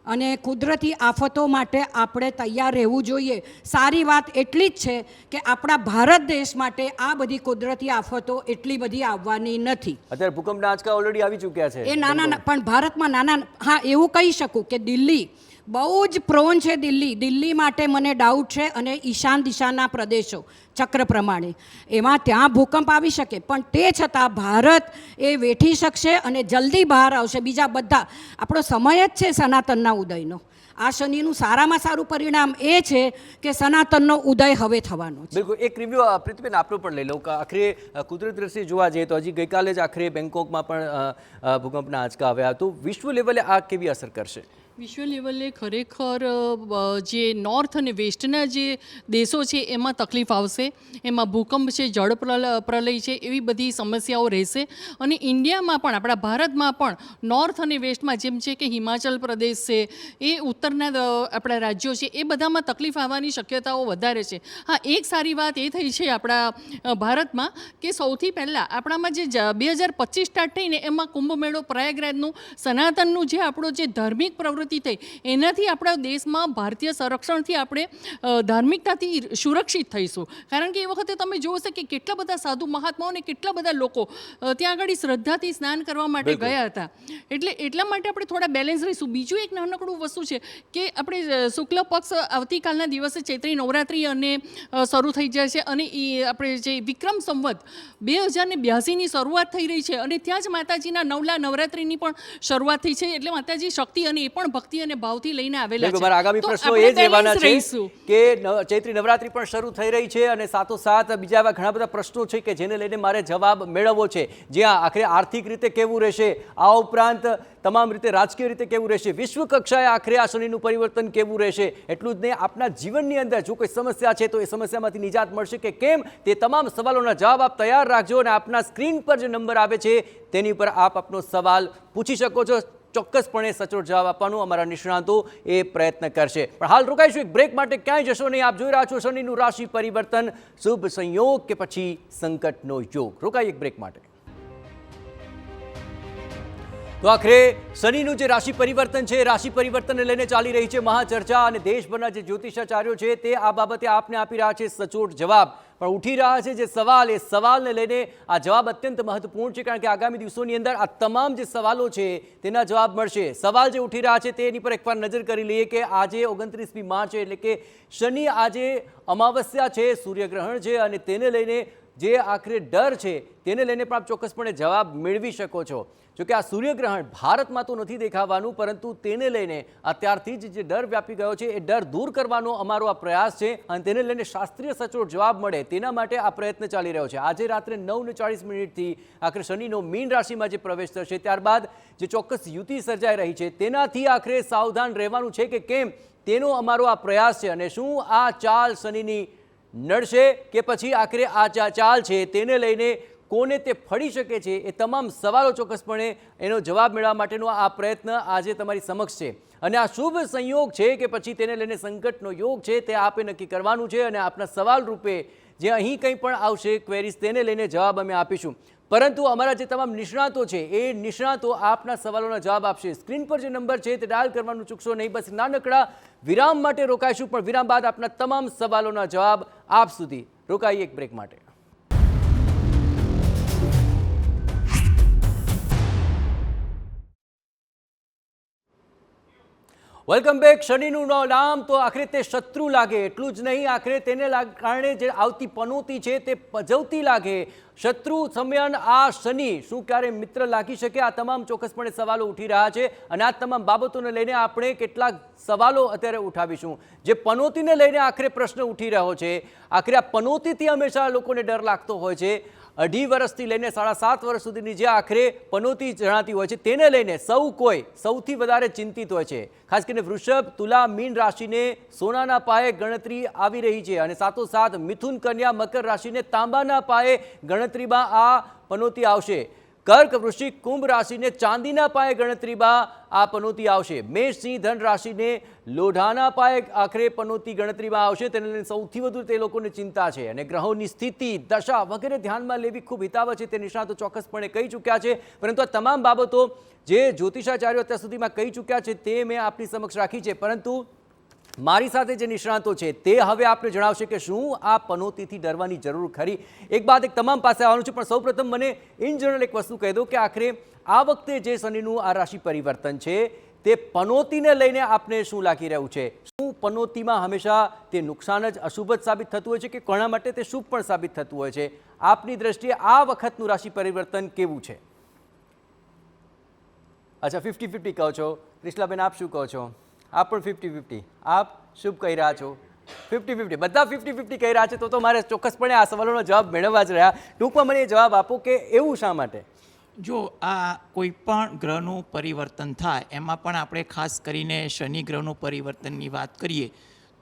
અને કુદરતી આફતો માટે આપણે તૈયાર રહેવું જોઈએ. સારી વાત એટલી જ છે કે આપણા ભારત દેશ માટે આ બધી કુદરતી આફતો એટલી બધી આવવાની નથી. અત્યારે ભૂકંપના આંચકા ઓલરેડી આવી ચૂક્યા છે. એ નાના પણ ભારતમાં નાના, હા એવું કહી શકું કે દિલ્હી બહુ જ પ્રોન છે. દિલ્હી માટે મને ડાઉટ છે, અને ઈશાન દિશાના પ્રદેશો ચક્ર પ્રમાણે એમાં ત્યાં ભૂકંપ આવી શકે, પણ તે છતાં ભારત એ વેઠી શકશે અને જલ્દી બહાર આવશે. બીજા બધા આપણો સમય જ છે સનાતનના ઉદયનો. આ શનિનું સારામાં સારું પરિણામ એ છે કે સનાતનનો ઉદય હવે થવાનો છે. બિલકુલ. એક રિવ્યુ પ્રીતિબેન આપણો પણ લઈ લઉં કે આખરે કુદરતી દ્રષ્ટિએ જોવા જઈએ તો હજી ગઈકાલે જ આખરે બેંકોકમાં પણ ભૂકંપના આંચકા આવ્યા. તો વિશ્વ લેવલે આ કેવી અસર કરશે? વિશ્વ લેવલે ખરેખર જે નોર્થ અને વેસ્ટના જે દેશો છે એમાં તકલીફ આવશે. એમાં ભૂકંપ છે, જળ પ્રલય છે, એવી બધી સમસ્યાઓ રહેશે. અને ઇન્ડિયામાં પણ, આપણા ભારતમાં પણ નોર્થ અને વેસ્ટમાં જેમ છે કે હિમાચલ પ્રદેશ છે, એ ઉત્તરના આપણા રાજ્યો છે, એ બધામાં તકલીફ આવવાની શક્યતાઓ વધારે છે. હા, એક સારી વાત એ થઈ છે આપણા ભારતમાં કે સૌથી પહેલાં આપણામાં જે 2025 સ્ટાર્ટ થઈને એમાં કુંભ મેળો પ્રયાગરાજનું સનાતનનું જે આપણો જે ધાર્મિક પ્રવૃત્તિ થઈ, એનાથી આપણા દેશમાં ભારતીય સંરક્ષણથી આપણે ધાર્મિકતાથી સુરક્ષિત થઈશું. કારણ કે એ વખતે તમે જોશો કે કેટલા બધા સાધુ મહાત્માઓ અને કેટલા બધા લોકો ત્યાં આગળ શ્રદ્ધાથી સ્નાન કરવા માટે ગયા હતા. એટલે એટલા માટે આપણે થોડા બેલેન્સ રહીશું. બીજું એક નાનકડું વસ્તુ છે કે આપણે શુક્લ પક્ષ આવતીકાલના દિવસે ચૈત્રી નવરાત્રિ અને શરૂ થઈ જાય છે, અને એ આપણે જે વિક્રમ સંવત 2082ની શરૂઆત થઈ રહી છે, અને ત્યાં જ માતાજીના નવલા નવરાત્રિની પણ શરૂઆત થઈ છે. એટલે માતાજી શક્તિ અને એ પણ ભક્તિ અને ભાવથી લઈને આવેલા છે. મારા આગામી પ્રશ્નો એ જ રહેવાના છે કે ચૈત્રી નવરાત્રી પણ શરૂ થઈ રહી છે, અને સાથોસાથ બીજા એવા ઘણા બધા પ્રશ્નો છે કે જેને લઈને મારે જવાબ મેળવવો છે. જ્યાં આખરે આર્થિક રીતે કેવું રહેશે, આ ઉપરાંત તમામ રીતે રાજકીય રીતે કેવું રહેશે, વિશ્વ કક્ષાએ આખરે આ શનિનું પરિવર્તન કેવું રહેશે, એટલું જ નહીં આપના જીવનની અંદર જો કોઈ સમસ્યા છે તો એ સમસ્યામાંથી નિજાત મળશે કે કેમ, તે તમામ સવાલોના જવાબ આપ તૈયાર રાખજો. અને આપના સ્ક્રીન પર જે નંબર આવે છે તેની પર આપ આપનો સવાલ પૂછી શકો છો. ચોક્કસપણે સચોટ જવાબ આપવાનો અમારા નિષ્ણાતો એ પ્રયત્ન કરશે. પણ હાલ રોકાઈશું એક બ્રેક માટે, ક્યાંય જશો નહીં. આપ જોઈ રહ્યા છો શનિનું રાશિ પરિવર્તન, શુભ સંયોગ કે પછી સંકટનો યોગ. રોકાઈ એક બ્રેક માટે. તો આખરે શનિનું જે રાશિ પરિવર્તન છે, રાશિ પરિવર્તનને લઈને ચાલી રહી છે મહાચર્ચા, અને દેશભરના જે જ્યોતિષાચાર્યો છે તે આ બાબતે આપને આપી રહ્યા છે સચોટ જવાબ. પણ ઉઠી રહ્યા છે જે સવાલ, એ સવાલને લઈને આ જવાબ અત્યંત મહત્વપૂર્ણ છે, કારણ કે આગામી દિવસોની અંદર આ તમામ જે સવાલો છે તેના જવાબ મળશે. સવાલ જે ઉઠી રહ્યા છે તેની પર એકવાર નજર કરી લઈએ કે આજે 29મી માર્ચ એટલે કે શનિ આજે અમાવસ્યા છે, સૂર્યગ્રહણ છે, અને તેને લઈને જે આખરે ડર છે તેને લઈને પણ આપ ચોક્કસપણે જવાબ મેળવી શકો છો. જોકે આ સૂર્યગ્રહણ ભારતમાં તો નથી દેખાવાનું, પરંતુ તેને લઈને અત્યારથી જ જે ડર વ્યાપી ગયો છે એ ડર દૂર કરવાનો અમારો આ પ્રયાસ છે અને તેને લઈને શાસ્ત્રીય સચોટ જવાબ મળે તેના માટે આ પ્રયત્ન ચાલી રહ્યો છે. આજે રાત્રે 9:40 આખરે શનિનો મીન રાશિમાં જે પ્રવેશ થશે, ત્યારબાદ જે ચોક્કસ યુતિ સર્જાઈ રહી છે તેનાથી આખરે સાવધાન રહેવાનું છે કે કેમ, તેનો અમારો આ પ્રયાસ છે. અને શું આ ચાલ શનિની નડશે કે પછી આખરે આ ચાલ છે તેને લઈને કોને તે ફળી શકે છે, એ તમામ સવાલો ચોક્કસપણે એનો જવાબ મેળવવા માટેનો આ પ્રયત્ન આજે તમારી સમક્ષ છે. અને આ શુભ સંયોગ છે કે પછી તેને લઈને સંકટનો યોગ છે તે આપે નક્કી કરવાનું છે. અને આપના સવાલ રૂપે જે અહીં કંઈ પણ આવશે ક્વેરીઝ, તેને લઈને જવાબ અમે આપીશું. પરંતુ અમારા જે તમામ નિષ્ણાતો છે એ નિષ્ણાતો આપના સવાલોના જવાબ આપશે. સ્ક્રીન પર જે નંબર છે તે ડાયલ કરવાનું ચૂકશો નહીં. બસ નાનકડા વિરામ માટે રોકાઈશું, પણ વિરામ બાદ આપના તમામ સવાલોના જવાબ આપ સુધી. રોકાઈએ એક બ્રેક માટે. Welcome back. શનિનું નામ તો આખરે તે શત્રુ લાગે એટલું જ નહીં, આખરે તેને કારણે જે આવતી પનોતી છે તે પજવતી લાગે. શત્રુ સમયન આ શનિ શું ક્યારે મિત્ર લાગી શકે? આ તમામ ચોક્કસપણે સવાલો ઉઠી રહ્યા છે અને આ તમામ બાબતોને લઈને આપણે કેટલાક સવાલો અત્યારે ઉઠાવીશું. જે પનોતીને લઈને આખરે પ્રશ્ન ઉઠી રહ્યો છે, આખરે આ પનોતીથી હંમેશા લોકોને ડર લાગતો હોય છે. 2.5 વર્ષથી લઈને 7.5 વર્ષ સુધીની જે આખરે પનોતી જણાતી હોય છે તેને લઈને સૌથી વધારે ચિંતિત હોય છે. ખાસ કરીને વૃષભ, તુલા, મીન રાશિને સોનાના પાયે ગણતરી આવી રહી છે અને સાથોસાથ મિથુન, કન્યા, મકર રાશિને તાંબાના પાયે ગણતરીમાં આ પનોતી આવશે. કર્ક, વૃશ્ચિક, કુંભ રાશિને ચાંદીના પાયે ગણતરીમાં આ પનોતી આવશે. મેષ, સિંહ, ધન રાશિને લોઢાના પાયે આખરે પનોતી ગણતરીમાં આવશે. તેને લઈને સૌથી વધુ તે લોકોને ચિંતા છે. અને ગ્રહોની સ્થિતિ, દશા વગેરે ધ્યાનમાં લેવી ખૂબ હિતાવહ છે તે નિષ્ણાતો ચોક્કસપણે કહી ચૂક્યા છે. પરંતુ આ તમામ બાબતો જે જ્યોતિષાચાર્યો અત્યાર સુધીમાં કહી ચૂક્યા છે તે મેં આપની સમક્ષ રાખી છે. પરંતુ મારી સાથે જે નિષ્ણાતો છે તે હવે આપને જણાવશે કે શું આ પનોતીથી ડરવાની જરૂર ખરી. એક બાદ એક તમામ પાસે આવવાનું છે, પણ સૌપ્રથમ મને ઇન જનરલ એક વસ્તુ કહી દો કે આખરે આ વખતે જે શનિનું આ રાશિ પરિવર્તન છે તે પનોતીને લઈને આપને શું લાગી રહ્યું છે? શું પનોતીમાં હંમેશા તે નુકસાન જ, અશુભ જ સાબિત થતું હોય છે કે કોના માટે તે શુભ પણ સાબિત થતું હોય છે? આપની દ્રષ્ટિએ આ વખતનું રાશિ પરિવર્તન કેવું છે? અચ્છા, 50-50 કહો છો. ક્રિષ્લાબેન, આપ શું કહો છો? આપ પણ 50-50. આપ શુભ કહી રહ્યા છો? 50-50. બધા 50-50 કહી રહ્યા છે. તો મારે ચોક્કસપણે આ સવાલોનો જવાબ મેળવવા જ રહ્યા. ટૂંકમાં મને એ જવાબ આપો કે એવું શા માટે? જો આ કોઈ પણ ગ્રહનું પરિવર્તન થાય, એમાં પણ આપણે ખાસ કરીને શનિ ગ્રહનું પરિવર્તનની વાત કરીએ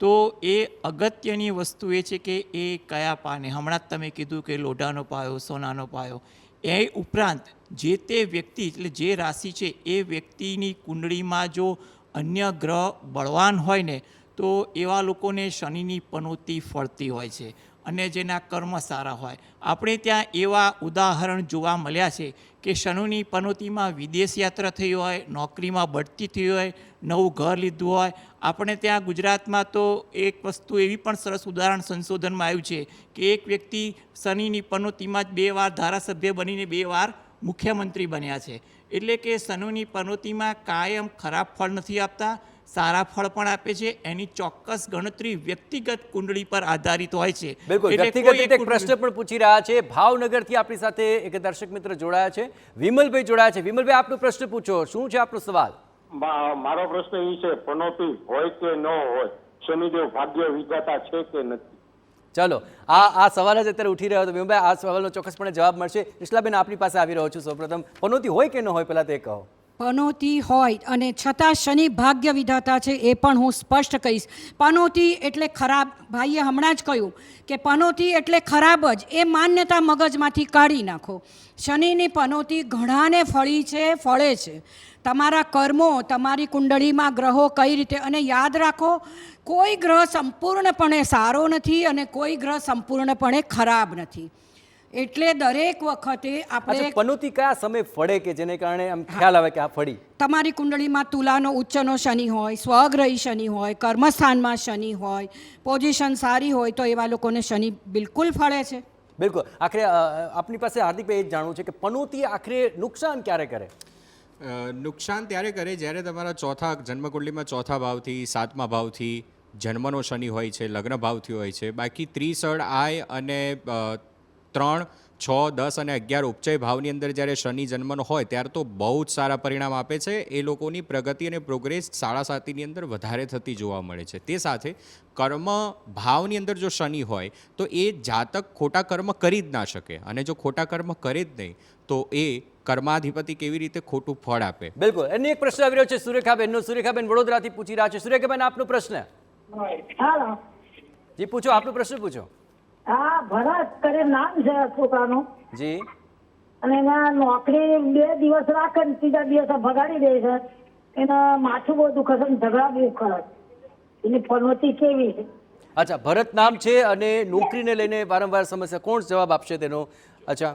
તો એ અગત્યની વસ્તુ એ છે કે એ કયા પાને, હમણાં જ તમે કીધું કે લોઢાનો પાયો, સોનાનો પાયો, એ ઉપરાંત જે તે વ્યક્તિ એટલે જે રાશિ છે એ વ્યક્તિની કુંડળીમાં જો અન્ય ગ્રહ બળવાન હોય ને તો એવા લોકોને શનિની પનોતી ફળતી હોય છે અને જેના કર્મ સારા હોય. આપણે ત્યાં એવા ઉદાહરણ જોવા મળ્યા છે કે શનિની પનોતીમાં વિદેશ યાત્રા થઈ હોય, નોકરીમાં બઢતી થઈ હોય, નવું ઘર લીધું હોય. આપણે ત્યાં ગુજરાતમાં તો એક વસ્તુ એવી પણ સરસ ઉદાહરણ સંશોધનમાં આવ્યું છે કે એક વ્યક્તિ શનિની પનોતીમાં જ 2 વાર ધારાસભ્ય બનીને 2 વાર મુખ્યમંત્રી બન્યા છે. એટલે કે શનિની પનોતીમાં કાયમ ખરાબ ફળ નથી આપતા, સારા ફળ પણ આપે છે. એની ચોક્કસ ગણતરી વ્યક્તિગત કુંડળી પર આધારિત હોય છે. બિલકુલ, વ્યક્તિગત રીતે એક પ્રશ્ન પણ પૂછી રહ્યા છે. ભાવનગરથી આપણી સાથે એક દર્શક મિત્ર જોડાયા છે, વિમલભાઈ જોડાયા છે. વિમલભાઈ, આપનો પ્રશ્ન પૂછો. શું છે આપનો સવાલ? મારો પ્રશ્ન એ છે, પનોતી હોય કે ન હોય, શનિદેવ ભાગ્ય વિધાતા છે કે નથી? ચલો, આ સવાલ જ અત્યારે ઉઠી રહ્યો હતો વિમલભાઈ. આ સવાલનો ચોક્કસપણે જવાબ મળશે. ઇસ્લાબેન, આપની પાસે આવી રહ્યો છું. સૌપ્રથમ પનોતી હોય કે ન હોય પહેલાં તે કહો. પનોતી હોય અને છતાં શનિ ભાગ્ય વિધાતા છે એ પણ હું સ્પષ્ટ કહીશ. પનોતી એટલે ખરાબ. ભાઈએ હમણાં જ કહ્યું કે પનોતી એટલે ખરાબ જ, એ માન્યતા મગજમાંથી કાઢી નાખો. શનિની પનોતી ઘણાને ફળે છે. તમારા કર્મો, તમારી કુંડળીમાં ગ્રહો કઈ રીતે, અને યાદ રાખો કોઈ ગ્રહ સંપૂર્ણપણે સારો નથી અને કોઈ ગ્રહ સંપૂર્ણપણે ખરાબ નથી. એટલે દરેક વખતે આપણે પનોતી કયા સમય ફળે કે જેને કારણે આમ ખ્યાલ આવે કે આ ફળી? તમારી કુંડળીમાં તુલાનો ઉચ્ચનો શનિ હોય, સ્વગ્રહી શનિ હોય, કર્મસ્થાનમાં શનિ હોય, પોઝિશન સારી હોય તો એવા લોકોને શનિ બિલકુલ ફળે છે. બિલકુલ. આખરે આપની પાસે હાર્દિકભાઈ એ જ જાણવું છે કે પનોતી આખરે નુકસાન ક્યારે કરે? નુકસાન ત્યારે કરે જ્યારે તમારા ચોથા જન્મકુંડલીમાં ચોથા ભાવથી, 7મા ભાવથી જન્મનો શનિ હોય છે, લગ્ન ભાવથી હોય છે. બાકી ત્રિસળ, આય અને 3, 6, 10 અને 11 ઉપચય ભાવની અંદર જ્યારે શનિ જન્મનો હોય ત્યારે તો બહુ જ સારા પરિણામ આપે છે. એ લોકોની પ્રગતિ અને પ્રોગ્રેસ 7.5ની અંદર વધારે થતી જોવા મળે છે. તે સાથે કર્મ ભાવની અંદર જો શનિ હોય તો એ જાતક ખોટા કર્મ કરી જ ના શકે, અને જો ખોટા કર્મ કરે જ નહીં તો એ કર્માધિપતિ કેવી રીતે ખોટું ફળ આપે. બિલકુલ. એનો એક પ્રશ્ન આવી રહ્યો છે સુરેખાબેનનો. સુરેખાબેન વડોદરાથી પૂછી રહ્યા છે. સુરેખાબેન, આપનો પ્રશ્ન. હાલો. જી પૂછો, આપનો પ્રશ્ન પૂછો. હા, ભરત કરે નામ છે છોકરાનું, જી. અને એના નોકરી 2 દિવસ રાખે ને 3જા દિવસે ભગાડી દે છે. એના માથું બહુ દુખે છે, ઝઘડા બહુ કરે. એની પનોતી કેવી છે? અચ્છા, ભરત નામ છે અને નોકરીને લઈને વારંવાર સમસ્યા. કોણ જવાબ આપશે તેનો? અચ્છા,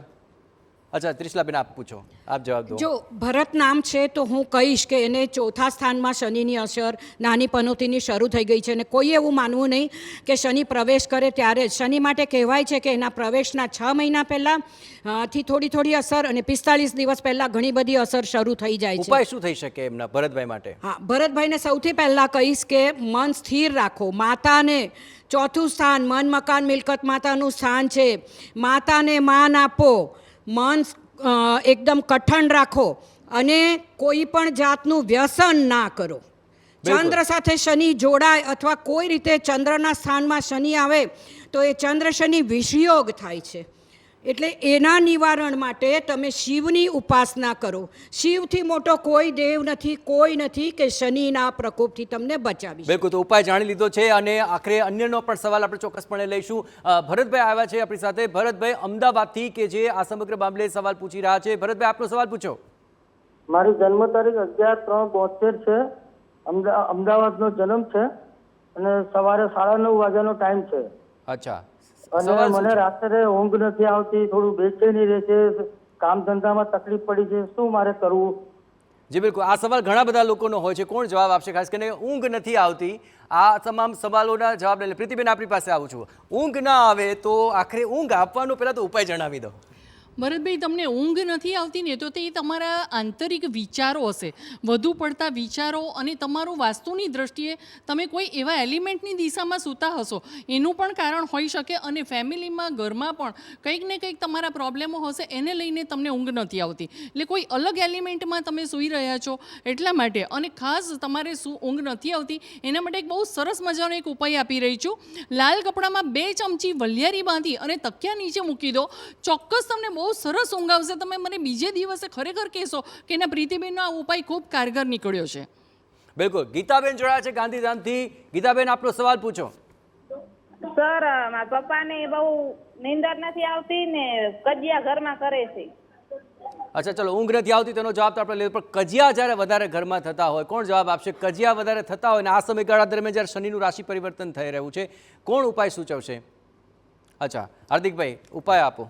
ત્રિશલાબેન આપ પૂછો, આપ જવાબ દો. જો ભરત નામ છે તો હું કહીશ કે એને 4થા સ્થાનમાં શનિની અસર નાની પનોતીની શરૂ થઈ ગઈ છે, અને કોઈ એવું માનવું નહીં કે શનિ પ્રવેશ કરે ત્યારે જ. શનિ માટે કહેવાય છે કે એના પ્રવેશના 6 મહિના પહેલાં થી થોડી અસર અને 45 દિવસ પહેલાં ઘણી બધી અસર શરૂ થઈ જાય છે. ઉપાય શું થઈ શકે એમના ભરતભાઈ માટે? હા, ભરતભાઈને સૌથી પહેલાં કહીશ કે મન સ્થિર રાખો. માતાને 4થું સ્થાન મન મકાન મિલકત માતાનું સ્થાન છે. માતાને માન આપો, મન એકદમ કઠણ રાખો, અને કોઈ પણ જાતનું વ્યસન ના કરો. ચંદ્ર સાથે શનિ જોડાય અથવા કોઈ રીતે ચંદ્રના સ્થાનમાં શનિ આવે તો એ ચંદ્ર શનિ વિષયોગ થાય છે. એટલે એના નિવારણ માટે તમે શિવની ઉપાસના કરો. શિવથી મોટો કોઈ દેવ નથી, કોઈ નથી કે શનિના પ્રકોપથી તમને બચાવી શકે. બિલકુલ. તો ઉપાય જાણી લીધો છે, અને આખરે અન્યનો પણ સવાલ આપણે ચોક્કસપણે લઈશું. ભરતભાઈ આવ્યા છે આપણી સાથે. ભરતભાઈ અમદાવાદથી, કે જે આ સમગ્ર મામલે સવાલ પૂછી રહ્યા છે. ભરતભાઈ, આપનો સવાલ પૂછો. મારી જન્મ તારીખ 11/3/72 છે. અમદાવાદનો જન્મ છે, અને સવારે 9:30 વાગ્યાનો ટાઈમ છે. અચ્છા. અને મને રાત્રે ઊંઘ નથી આવતી, થોડું બેચેની રહે છે, કામ ધંધામાં તકલીફ પડી છે. શું મારે કરવું? જી બિલકુલ. આ સવાલ ઘણા બધા લોકોનો હોય છે. કોણ જવાબ આપશે? ખાસ કરીને ઊંઘ નથી આવતી. આ તમામ સવાલોના જવાબ લઈને પ્રીતિબેન આપણી પાસે આવું છું. ઊંઘ ના આવે તો આખરે ઊંઘ આપવાનો પહેલાં તો ઉપાય જણાવી દો. ભરતભાઈ, તમને ઊંઘ નથી આવતી ને તો તે તમારા આંતરિક વિચારો હશે, વધુ પડતા વિચારો, અને તમારું વાસ્તુની દ્રષ્ટિએ તમે કોઈ એવા એલિમેન્ટની દિશામાં સૂતા હશો, એનું પણ કારણ હોઈ શકે. અને ફેમિલીમાં, ઘરમાં પણ કંઈક ને કંઈક તમારા પ્રોબ્લેમો હશે, એને લઈને તમને ઊંઘ નથી આવતી. એટલે કોઈ અલગ એલિમેન્ટમાં તમે સૂઈ રહ્યા છો એટલા માટે. અને ખાસ તમારે ઊંઘ નથી આવતી એના માટે એક બહુ સરસ મજાનો એક ઉપાય આપી રહી છું. લાલ કપડામાં 2 ચમચી વલિયારી બાંધી અને તકિયા નીચે મૂકી દો. ચોક્કસ તમને બહુ સરસ ઊંઘ આવશે. તમે મને બીજે દિવસે ખરેખર કહેશો કે એના પ્રીતિબેનનો આ ઉપાય ખૂબ કારગર નીકળ્યો છે. બિલકુલ. ગીતાબેન જોડાયા છે ગાંધીધામથી. ગીતાબેન, આપનો સવાલ પૂછો. સર, મારા પપ્પાને બહુ નીંદર નથી આવતી ને કજિયા ઘરમાં કરે છે. અચ્છા, ચલો, ઊંઘ નથી આવતી તેનો જવાબ તો આપણે લઈએ, પણ કજિયા જ્યારે વધારે ઘરમાં થતા હોય, કોણ જવાબ આપશે? કજિયા વધારે થતા હોય ને આ સમયગાળા દરમિયાન જ્યારે શનિનું રાશિ પરિવર્તન થઈ રહ્યું છે, કોણ ઉપાય સૂચવશે? અચ્છા, હાર્દિકભાઈ, ઉપાય આપો.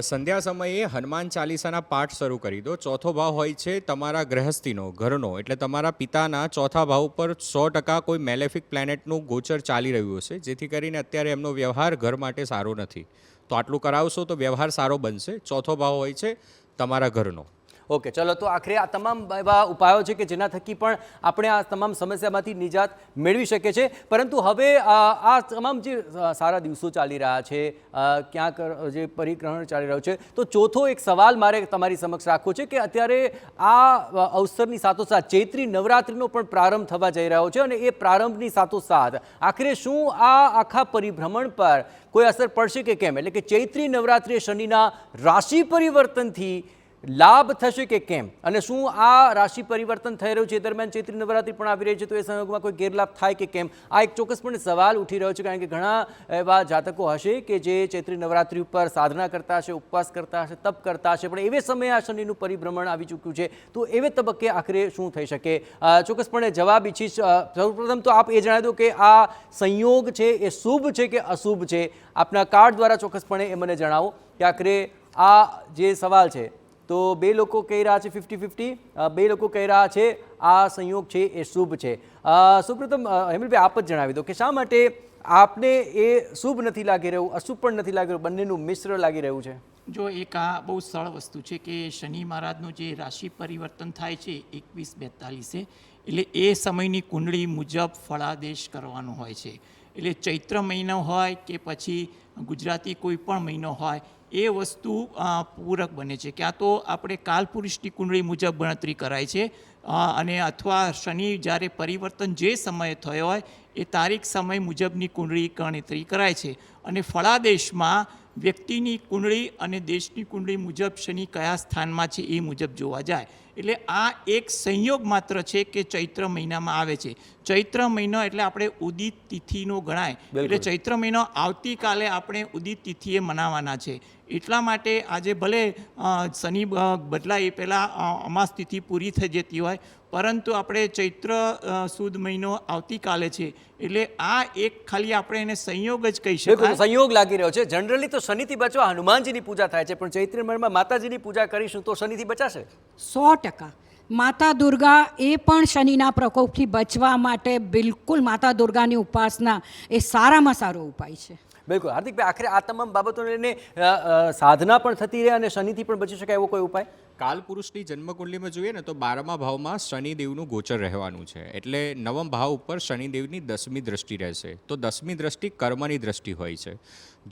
સંધ્યા સમયે હનુમાન ચાલીસાના પાઠ શરૂ કરી દો. 4થો ભાવ હોય છે તમારા ગૃહસ્થીનો, ઘરનો, એટલે તમારા પિતાના 4થા ભાવ ઉપર 100% કોઈ મેલેફિક પ્લેનેટનું ગોચર ચાલી રહ્યું હશે, જેથી કરીને અત્યારે એમનો વ્યવહાર ઘર માટે સારો નથી. તો આટલું કરાવશો તો વ્યવહાર સારો બનશે. 4થો ભાવ હોય છે તમારા ઘરનો. ઓકે, ચલો, તો આખરે આ તમામ એવા ઉપાયો છે કે જેના થકી પણ આપણે આ તમામ સમસ્યામાંથી નિજાત મેળવી શકીએ છીએ. પરંતુ હવે આ તમામ જે સારા દિવસો ચાલી રહ્યા છે, ક્યાંક જે પરિગ્રહણ ચાલી રહ્યું છે, તો ચોથો એક સવાલ મારે તમારી સમક્ષ રાખવો છે કે અત્યારે આ અવસરની સાથોસાથ ચૈત્રી નવરાત્રિનો પણ પ્રારંભ થવા જઈ રહ્યો છે, અને એ પ્રારંભની સાથોસાથ આખરે શું આ આખા પરિભ્રમણ પર કોઈ અસર પડશે કે કેમ? એટલે કે ચૈત્રી નવરાત્રિ શનિના રાશિ પરિવર્તનથી લાભ થશે કે કેમ? અને શું આ રાશિ પરિવર્તન થઈ રહ્યું છે દરમિયાન ચૈત્રી નવરાત્રિ પણ આવી રહી છે, તો એ સંયોગમાં કોઈ ગેરલાભ થાય કે કેમ? આ એક ચોક્કસપણે સવાલ ઉઠી રહ્યો છે, કારણ કે ઘણા એવા જાતકો હશે કે જે ચૈત્રી નવરાત્રિ ઉપર સાધના કરતા હશે, ઉપવાસ કરતા હશે, તપ કરતા હશે, પણ એવે સમયે આ શનિનું પરિભ્રમણ આવી ચૂક્યું છે, તો એવે તબક્કે આખરે શું થઈ શકે? ચોક્કસપણે જવાબ ઈચ્છીશ. સૌપ્રથમ તો આપ એ જણાવી દો કે આ સંયોગ છે એ શુભ છે કે અશુભ છે? આપના કાર્ડ દ્વારા ચોક્કસપણે એ મને જણાવો કે આખરે આ જે સવાલ છે, તો 2 લોકો કહી રહ્યા છે 50-50, 2 લોકો કહી રહ્યા છે આ સંયોગ છે એ શુભ છે. સૌપ્રથમ હેમલભાઈ, આપ જ જણાવી દો કે શા માટે આપને એ શુભ નથી લાગી રહ્યું, અશુભ પણ નથી લાગી રહ્યું, બંનેનું મિશ્ર લાગી રહ્યું છે? જો એક આ બહુ સરળ વસ્તુ છે કે શનિ મહારાજનું જે રાશિ પરિવર્તન થાય છે 21-42, એટલે એ સમયની કુંડળી મુજબ ફળાદેશ કરવાનો હોય છે. એટલે ચૈત્ર મહિનો હોય કે પછી ગુજરાતી કોઈ પણ મહિનો હોય, એ વસ્તુ પૂરક બને છે. ક્યાં તો આપણે કાલપુરુષની કુંડળી મુજબ ગણતરી કરાય છે અને અથવા શનિ જ્યારે પરિવર્તન જે સમયે થયો હોય એ તારીખ સમય મુજબની કુંડળી ગણતરી કરાય છે અને ફળાદેશમાં વ્યક્તિની કુંડળી અને દેશની કુંડળી મુજબ શનિ કયા સ્થાનમાં છે એ મુજબ જોવા જાય. એટલે આ એક સંયોગ માત્ર છે કે ચૈત્ર મહિનામાં આવે છે. ચૈત્ર મહિનો એટલે આપણે ઉદિત તિથિનો ગણાય, એટલે ચૈત્ર મહિનો આવતીકાલે આપણે ઉદિત તિથિએ મનાવવાના છે. એટલા માટે આજે ભલે શનિ બદલાય એ પહેલાં અમાસ તિથિ પૂરી થઈ જતી હોય, પરંતુ આપણે ચૈત્ર સુદ મહિનો આવતીકાલે છે, એટલે આ એક ખાલી આપણે એને સંયોગ જ કહી શકાય. સંયોગ લાગી રહ્યો છે. જનરલી તો શનિથી બચવા હનુમાનજીની પૂજા થાય છે, પણ ચૈત્ર મહિનામાં માતાજીની પૂજા કરીશું તો શનિથી બચાશે. 100%. માતા દુર્ગા એ પણ શનિના પ્રકોપથી બચવા માટે બિલકુલ માતા દુર્ગાની ઉપાસના એ સારામાં સારો ઉપાય છે. બિલકુલ. હાર્દિકભાઈ, આખરે આ તમામ બાબતોને લઈને સાધના પણ થતી રહે અને શનિથી પણ બચી શકાય એવો કોઈ ઉપાય? કાલપુરુષની જન્મકુંડલીમાં જોઈએ ને તો 12મા ભાવમાં શનિદેવનું ગોચર રહેવાનું છે, એટલે 9મ ભાવ ઉપર શનિદેવની 10મી દ્રષ્ટિ રહેશે. તો 10મી દ્રષ્ટિ કર્મની દ્રષ્ટિ હોય છે.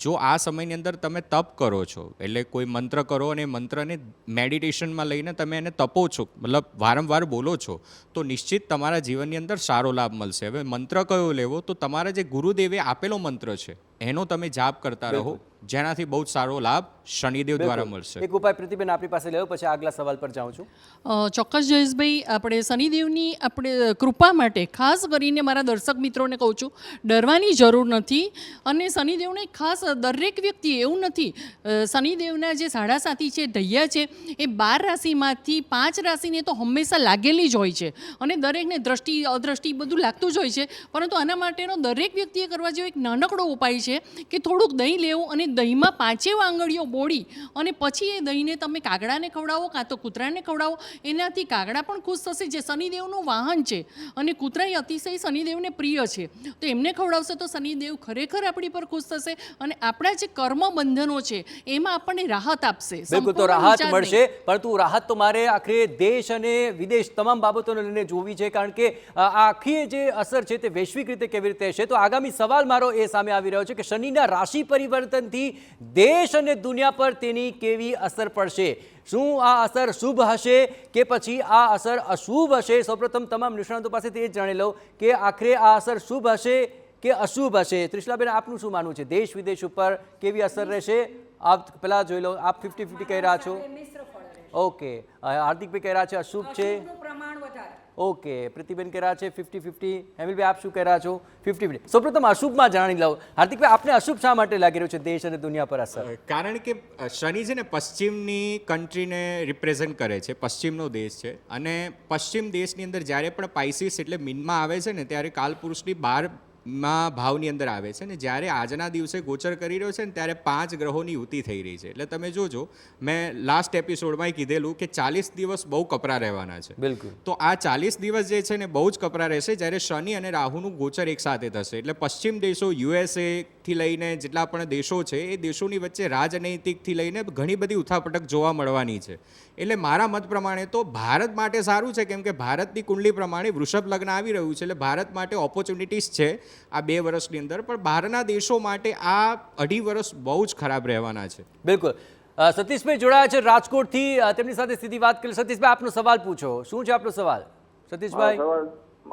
જો આ સમયની અંદર તમે તપ કરો છો, એટલે કોઈ મંત્ર કરો અને મંત્રને મેડિટેશનમાં લઈને તમે એને તપો છો, મતલબ વારંવાર બોલો છો, તો નિશ્ચિત તમારા જીવનની અંદર સારો લાભ મળશે. હવે મંત્ર કયો લેવો, તો તમારા જે ગુરુદેવે આપેલો મંત્ર છે એનો તમે જાપ કરતા રહો, જેનાથી બહુ જ સારો લાભ શનિદેવ દ્વારા મળશે. એક ઉપાય પ્રતિબેન આપણી પાસે લેવો, પછી આગલા સવાલ પર જાઉં છું. ચોક્કસ જયેશભાઈ, આપણે શનિદેવની આપણે કૃપા માટે ખાસ કરીને મારા દર્શક મિત્રોને કહું છું, ડરવાની જરૂર નથી. અને શનિદેવને ખાસ દરેક વ્યક્તિ એવું નથી, શનિદેવના જે 7.5 છે ઢૈયા છે એ 12 રાશિમાંથી 5 રાશિને તો હંમેશા લાગેલી જ હોય છે અને દરેકને દ્રષ્ટિ અદ્રષ્ટિ બધું લાગતું જ હોય છે. પરંતુ આના માટેનો દરેક વ્યક્તિએ કરવા જેવો એક નાનકડો ઉપાય છે કે થોડુંક દહીં લેવું અને દહીંમાં 5 આંગળીઓ બોળી અને પછી એ દહીંને તમે કાગડાને ખવડાવો કાં તો કૂતરાને ખવડાવો. એનાથી કાગડા પણ ખુશ થશે, જે શનિદેવનું વાહન છે, અને કૂતરા એ અતિશય શનિદેવને પ્રિય છે, તો એમને ખવડાવશે તો શનિદેવ ખરેખર આપણી પર ખુશ થશે અને આપણા જે કર્મ બંધનો છે એમાં આપણને રાહત આપશે. બિલકુલ, તો રાહત મળશે, પરંતુ રાહત તો મારે આખરે દેશ અને વિદેશ તમામ બાબતોને લઈને જોવી છે, કારણ કે આ આખી જે અસર છે તે વૈશ્વિક રીતે કેવી રીતે છે. તો આગામી સવાલ મારો એ સામે આવી રહ્યો છે કે શનિના રાશિ પરિવર્તનથી દેશ અને દુનિયા પર તેની કેવી અસર પડશે. શું આ અસર શુભ હશે કે પછી આ અસર અશુભ હશે? સૌપ્રથમ તમામ નિષ્ણાતો પાસેથી એ જાણી લઉં કે આખરે આ અસર શુભ હશે કે અશુભ હશે. ત્રિશલાબેન, આપનું શું માનવું છે? દેશ વિદેશ ઉપર કેવી અસર રહેશે? આપ પહેલા જોઈ લો. આપ 50-50 કહી રહ્યા છો. ઓકે. હાર્દિકભાઈ કહી રહ્યા છે અશુભ છે. ઓકે. પ્રીતિબેન કહી રહ્યા છે 50-50. હેમિલભાઈ, આપ શું કહી રહ્યા છો? 50-50. સૌપ્રથમ અશુભમાં જાણી લઉં. હાર્દિકભાઈ, આપને અશુભ શા માટે લાગી રહ્યું છે દેશ અને દુનિયા પર અસર? કારણ કે શનિ છે ને પશ્ચિમની કન્ટ્રીને રિપ્રેઝન્ટ કરે છે, પશ્ચિમનો દેશ છે, અને પશ્ચિમ દેશની અંદર જ્યારે પણ પાઇસીસ એટલે મીનમાં આવે છે ને ત્યારે કાલપુરુષની 12મા ભાવની અંદર આવે છે, ને જ્યારે આજના દિવસે ગોચર કરી રહ્યો છે ને ત્યારે 5 ગ્રહોની યુતિ થઈ રહી છે. એટલે તમે જોજો, મેં લાસ્ટ એપિસોડમાં કીધેલું કે 40 દિવસ બહુ કપરા રહેવાના છે. બિલકુલ. તો આ 40 દિવસ જે છે ને બહુ જ કપરા રહેશે, જ્યારે શનિ અને રાહુનું ગોચર એક સાથે થશે. એટલે પશ્ચિમ દેશો, USA થી લઈને જેટલા પણ દેશો છે એ દેશોની વચ્ચે રાજનૈતિકથી લઈને ઘણી બધી ઉથાપટક જોવા મળવાની છે. એટલે મારા મત પ્રમાણે તો ભારત માટે સારું છે, કેમ કે ભારતની કુંડલી પ્રમાણે વૃષભ લગ્ન આવી રહ્યું છે, એટલે ભારત માટે ઓપોર્ચ્યુનિટીઝ છે આ 2 વર્ષની અંદર. પણ બહારના દેશો માટે આ 2.5 વર્ષ બહુ જ ખરાબ રહેવાના છે. બિલકુલ. સતીશભાઈ જોડાયા છે રાજકોટથી, તેમની સાથે સીધી વાત કરી. સતીશભાઈ, આપનો સવાલ પૂછો. શું છે આપનો સવાલ, સતીશભાઈ?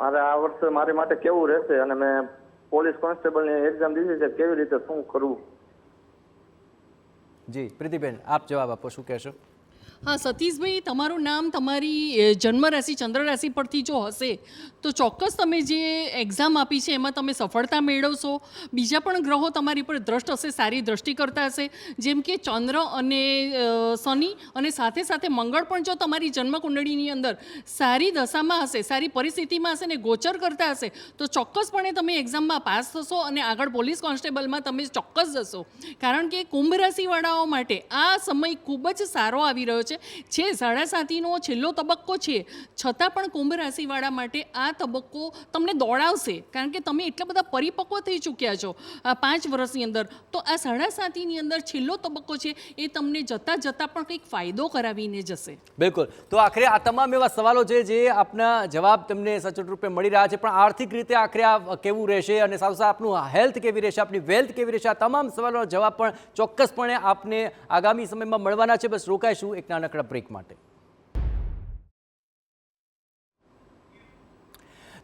મારે આ વર્ષે મારી માટે કેવું રહેશે, અને મેં પોલીસ કોન્સ્ટેબલની એક્ઝામ દીધી છે, કેવી રીતે શું કરવું? જી પ્રીતિબેન, આપ જવાબ આપો. શું કહેશો? હા સતીશભાઈ, તમારું નામ તમારી જન્મ રાશિ ચંદ્ર રાશિ પરથી જો હશે તો ચોક્કસ તમે જે એક્ઝામ આપી છે એમાં તમે સફળતા મેળવશો. બીજા પણ ગ્રહો તમારી પર દ્રષ્ટ હશે, સારી દ્રષ્ટિ કરતા હશે, જેમ કે ચંદ્ર અને શનિ, અને સાથે સાથે મંગળ પણ જો તમારી જન્મકુંડળીની અંદર સારી દશામાં હશે, સારી પરિસ્થિતિમાં હશે ને ગોચર કરતા હશે તો ચોક્કસપણે તમે એક્ઝામમાં પાસ થશો અને આગળ પોલીસ કોન્સ્ટેબલમાં તમે ચોક્કસ જશો. કારણ કે કુંભ રાશિવાળાઓ માટે આ સમય ખૂબ જ સારો આવી રહ્યો છે. છે 7.5નો છેલ્લો તબક્કો છે, છતાં પણ કુંભ રાશિવાળા માટે આ તબક્કો તમને દોડાવશે, કારણ કે તમે એટલા બધા પરિપક્વ થઈ ચૂક્યા છો આ 5 વર્ષની અંદર. તો આ 7.5ની અંદર છેલ્લો તબક્કો છે એ તમને જતાં જતાં પણ કંઈક ફાયદો કરાવીને જશે. બિલકુલ. તો આખરે આ તમામ એવા સવાલો છે જે આપના જવાબ તમને સચોટ રૂપે મળી રહ્યા છે, પણ આર્થિક રીતે આખરે આ કેવું રહેશે અને સાથે આપનું હેલ્થ કેવી રહેશે, આપની વેલ્થ કેવી રહેશે, આ તમામ સવાલોનો જવાબ પણ ચોક્કસપણે આપને આગામી સમયમાં મળવાના છે. બસ રોકાઈશું એક નાનકડા બ્રેક માટે.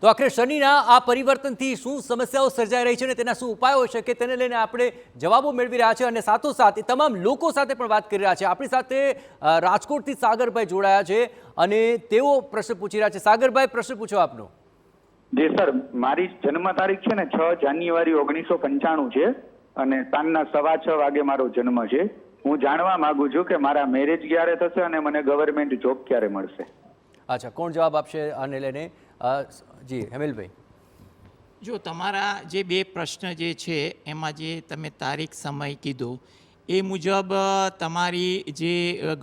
તો આખરે શનિના આ પરિવર્તનથી શું સમસ્યાઓ સર્જાઈ રહી છે અને તેના શું ઉપાયો હોઈ શકે તેને લઈને આપણે જવાબો મેળવી રહ્યા છે અને સાથોસાથ એ તમામ લોકો સાથે પણ વાત કરી રહ્યા છે. આપણી સાથે રાજકોટથી સાગરભાઈ જોડાયા છે અને તેઓ પ્રશ્ન પૂછી રહ્યા છે. સાગરભાઈ, પ્રશ્ન પૂછો આપનો. જી સર, મારી જન્મ તારીખ છે ને 6 જાન્યુઆરી 1995 છે અને સાંજના 6:15 વાગે મારો જન્મ છે. હું જાણવા માંગુ છું કે મારા મેરેજ ક્યારે થશે અને મને ગવર્મેન્ટ જોબ ક્યારે મળશે. અચ્છા, કોણ જવાબ આપશે આને લઈને? જી હેમિલભાઈ. જો તમારા જે 2 પ્રશ્ન જે છે એમાં જે તમે તારીખ સમય કીધો એ મુજબ તમારી જે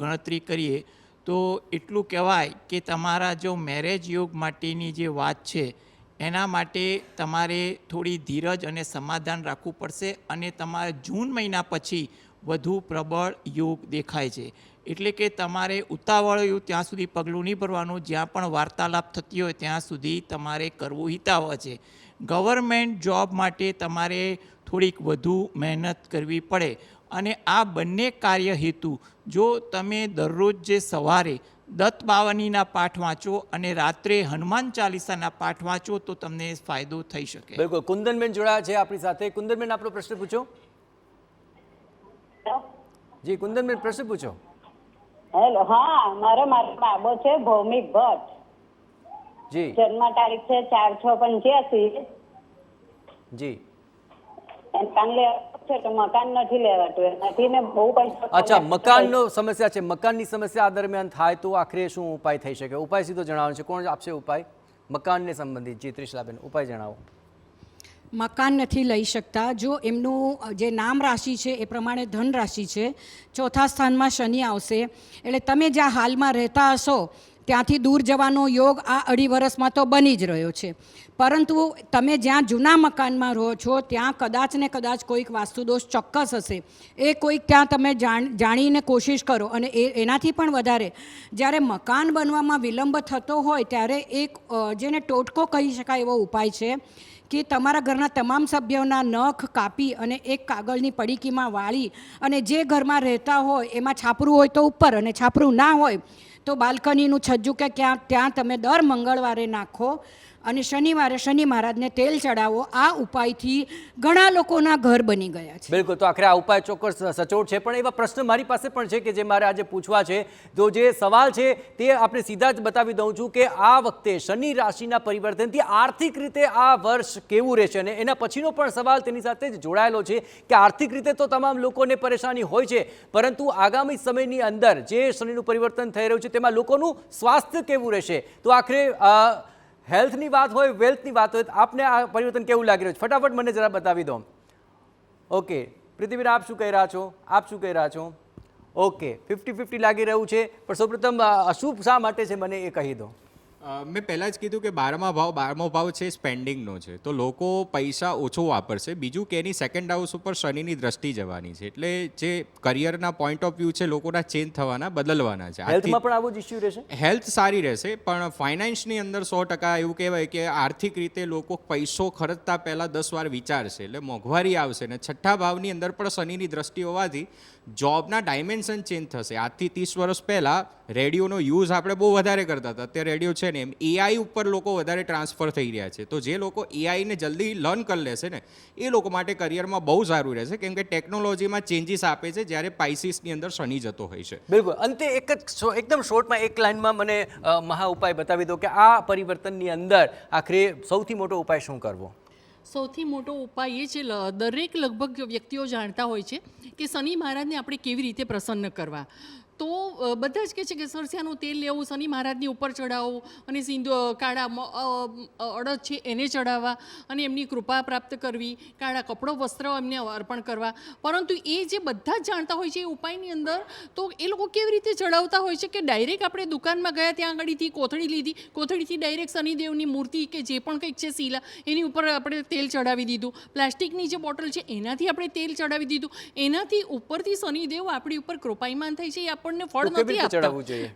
ગણતરી કરીએ તો એટલું કહેવાય કે તમારા જો મેરેજ યોગ માટેની જે વાત છે એના માટે તમારે થોડી ધીરજ અને સમાધાન રાખવું પડશે અને તમારે જૂન મહિના પછી વધુ પ્રબળ યોગ દેખાય છે. એટલે કે તમારે ઉતાવળિયું ત્યાં સુધી પગલું નહીં ભરવાનું, જ્યાં પણ વાર્તાલાપ થતી હોય ત્યાં સુધી તમારે કરવું હિતાવહ છે. ગવર્મેન્ટ જોબ માટે તમારે થોડીક વધુ મહેનત કરવી પડે અને આ બંને કાર્ય હેતુ જો તમે દરરોજ જે સવારે દત્ત બાવનીના પાઠ વાંચો અને રાત્રે હનુમાન ચાલીસાના પાઠ વાંચો તો તમને ફાયદો થઈ શકે. બિલકુલ. કુંદનબેન જોડાયા છે આપણી સાથે. કુંદનબેન, આપણો પ્રશ્ન પૂછો. જી કુંદનબેન, પ્રશ્ન પૂછો. હેલો, હા, મારો બાબો છે ભૌમિક ભટ્ટ. જી. જન્મ તારીખ છે 4/6/85. જી. મકાન લેવા છે તો મકાન નથી લેવાતું, નથી ને બહુ પૈસા. અચ્છા, મકાનનો સમસ્યા છે. મકાનની સમસ્યા આ દરમિયાન થાય તો આખરે શું ઉપાય થઈ શકે? ઉપાય સીધો જણાવવાનો છે. કોણ આપશે ઉપાય મકાનને સંબંધિત? જી ત્રિશલાબેન, ઉપાય જણાવો. મકાન નથી લઈ શકતા. જો એમનું જે નામ રાશિ છે એ પ્રમાણે ધન રાશિ છે, 4થા સ્થાનમાં શનિ આવશે, એટલે તમે જ્યાં હાલમાં રહેતા હશો ત્યાંથી દૂર જવાનો યોગ આ 2.5 વર્ષમાં તો બની જ રહ્યો છે. પરંતુ તમે જ્યાં જૂના મકાનમાં રહો છો ત્યાં કદાચ ને કદાચ કોઈક વાસ્તુદોષ ચોક્કસ હશે. એ કોઈક ત્યાં તમે જાણીને કોશિશ કરો. અને એનાથી પણ વધારે જ્યારે મકાન બનવામાં વિલંબ થતો હોય ત્યારે એક જેને ટોટકો કહી શકાય એવો ઉપાય છે કે તમારા ઘરના તમામ સભ્યોના નખ કાપી અને એક કાગળની પડીકીમાં વાળી અને જે ઘરમાં રહેતા હોય એમાં છાપરું હોય તો ઉપર અને છાપરું ના હોય તો બાલ્કનીનું છજ્જું કે ત્યાં તમે દર મંગળવારે નાખો અને શનિવારે શનિ મહારાજને તેલ ચડાવો. આ ઉપાયથી ઘણા લોકોના ઘર બની ગયા છે. બિલકુલ. તો આખરે આ ઉપાય ચોક્કસ સચોટ છે, પણ એવા પ્રશ્ન મારી પાસે પણ છે કે જે મારે આજે પૂછવા છે. તો જે સવાલ છે તે આપણે સીધા જ બતાવી દઉં છું કે આ વખતે શનિ રાશિના પરિવર્તનથી આર્થિક રીતે આ વર્ષ કેવું રહેશે અને એના પછીનો પણ સવાલ તેની સાથે જ જોડાયેલો છે કે આર્થિક રીતે તો તમામ લોકોને પરેશાની હોય છે, પરંતુ આગામી સમયની અંદર જે શનિનું પરિવર્તન થઈ રહ્યું છે તેમાં લોકોનું સ્વાસ્થ્ય કેવું રહેશે. તો આખરે હેલ્થની વાત હોય, વેલ્થની વાત હોય, આપને આ પરિવર્તન કેવું લાગી રહ્યું છે? ફટાફટ મને જરા બતાવી દો. ઓકે પ્રીતિબેન, આપ શું કહી રહ્યા છો? આપ શું કહી રહ્યા છો? ઓકે, 50-50 લાગી રહ્યું છે, પણ સૌપ્રથમ અશુભ શા માટે છે મને એ કહી દો. મેં પહેલાં જ કીધું કે 12મો ભાવ છે સ્પેન્ડિંગનો છે, તો લોકો પૈસા ઓછો વાપરશે. બીજું કે એની સેકન્ડ હાઉસ ઉપર શનિની દ્રષ્ટિ જવાની છે, એટલે જે કરિયરના પોઈન્ટ ઓફ વ્યૂ છે લોકોના ચેન્જ થવાના, બદલવાના છે. હેલ્થમાં પણ આવો જ ઇશ્યુ રહેશે? હેલ્થ સારી રહેશે, પણ ફાઇનાન્સની અંદર 100% એવું કહેવાય કે આર્થિક રીતે લોકો પૈસો ખર્ચતા પહેલાં 10 વાર વિચારશે, એટલે મોંઘવારી આવશે. ને 6ઠ્ઠા ભાવની અંદર પણ શનિની દ્રષ્ટિ હોવાથી જોબના ડાયમેન્શન ચેન્જ થશે. આજથી 30 વર્ષ પહેલાં રેડિયોનો યુઝ આપણે બહુ વધારે કરતા હતા, અત્યારે રેડિયો છે ને એમ એઆઈ ઉપર લોકો વધારે ટ્રાન્સફર થઈ રહ્યા છે. તો જે લોકો એઆઈને જલ્દી લર્ન કરી લેશે ને એ લોકો માટે કરિયરમાં બહુ સારું રહેશે, કેમ કે ટેકનોલોજીમાં ચેન્જીસ આપે છે જ્યારે પાઇસિસની અંદર શનિ જતો હોય છે. બિલકુલ. અંતે એક જ એકદમ શોર્ટમાં એક લાઇનમાં મને મહા ઉપાય બતાવી દો કે આ પરિવર્તનની અંદર આખરે સૌથી મોટો ઉપાય શું કરવો? સૌથી મોટો ઉપાય એ છે, દરેક લગભગ વ્યક્તિઓ જાણતા હોય છે કે શનિ મહારાજને આપણે કેવી રીતે પ્રસન્ન કરવા. તો બધા જ કહે છે કે સરસિયાનું તેલ લેવું, શનિ મહારાજની ઉપર ચડાવવું અને કાળા અડદ છે એને ચડાવવા અને એમની કૃપા પ્રાપ્ત કરવી, કાળા કપડો વસ્ત્ર એમને અર્પણ કરવા. પરંતુ એ જે બધા જ જાણતા હોય છે એ ઉપાયની અંદર તો એ લોકો કેવી રીતે ચડાવતા હોય છે કે ડાયરેક્ટ આપણે દુકાનમાં ગયા, ત્યાં આગળથી કોથળી લીધી, કોથળીથી ડાયરેક્ટ શનિદેવની મૂર્તિ કે જે પણ કંઈક છે શીલા એની ઉપર આપણે તેલ ચડાવી દીધું, પ્લાસ્ટિકની જે બોટલ છે એનાથી આપણે તેલ ચડાવી દીધું, એનાથી ઉપરથી શનિદેવ આપણી ઉપર કૃપાયમાન થાય છે, એ આપણને ફળ નથી આપતા.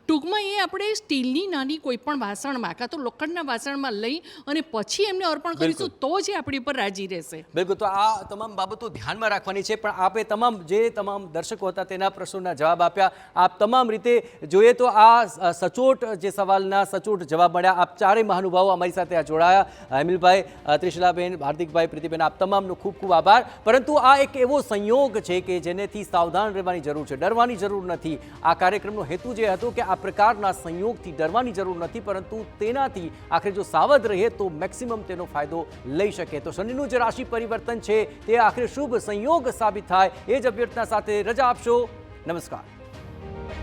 ટૂંકમાં એ આપણે સ્ટીલની નાની કોઈ પણ વાસણમાં કાં તો લોખંડના વાસણમાં લઈ અને પછી એમને અર્પણ કરીશું તો જ આપણી ઉપર રાજી રહેશે. બિલકુલ. તો આ તમામ બાબતો ધ્યાનમાં રાખવાની છે. પણ આપે તમામ દર્શકો હતા તેના પ્રશ્નોના જવાબ આપ્યા. આપ તમામ રીતે જોઈએ તો આ સચોટ જે સવાલના સચોટ જવાબ મળ્યા. આપ ચારેય મહાનુભાવો અમારી સાથે આ જોડાયા. હેમિલભાઈ, ત્રિશલાબેન, હાર્દિકભાઈ, પ્રીતિબેન, આપ તમામનો ખૂબ ખૂબ આભાર. પરંતુ આ એક એવો સંયોગ છે કે જેનેથી સાવધાન રહેવાની જરૂર છે, ડરવાની જરૂર નથી. આ કાર્યક્રમનો હેતુ જે હતો કે આ પ્રકારના સંયોગથી ડરવાની જરૂર નથી, પરંતુ તેનાથી આખરે જો સાવધ રહે તો મેક્સિમમ તેનો ફાયદો લઈ શકે. તો શનિનું જે રાશિ પરિવર્તન છે તે આખરે શુભ સંયોગ સાબિત થાય એ જ અભ્યર્થના સાથે રજા આપશો. નમસ્કાર.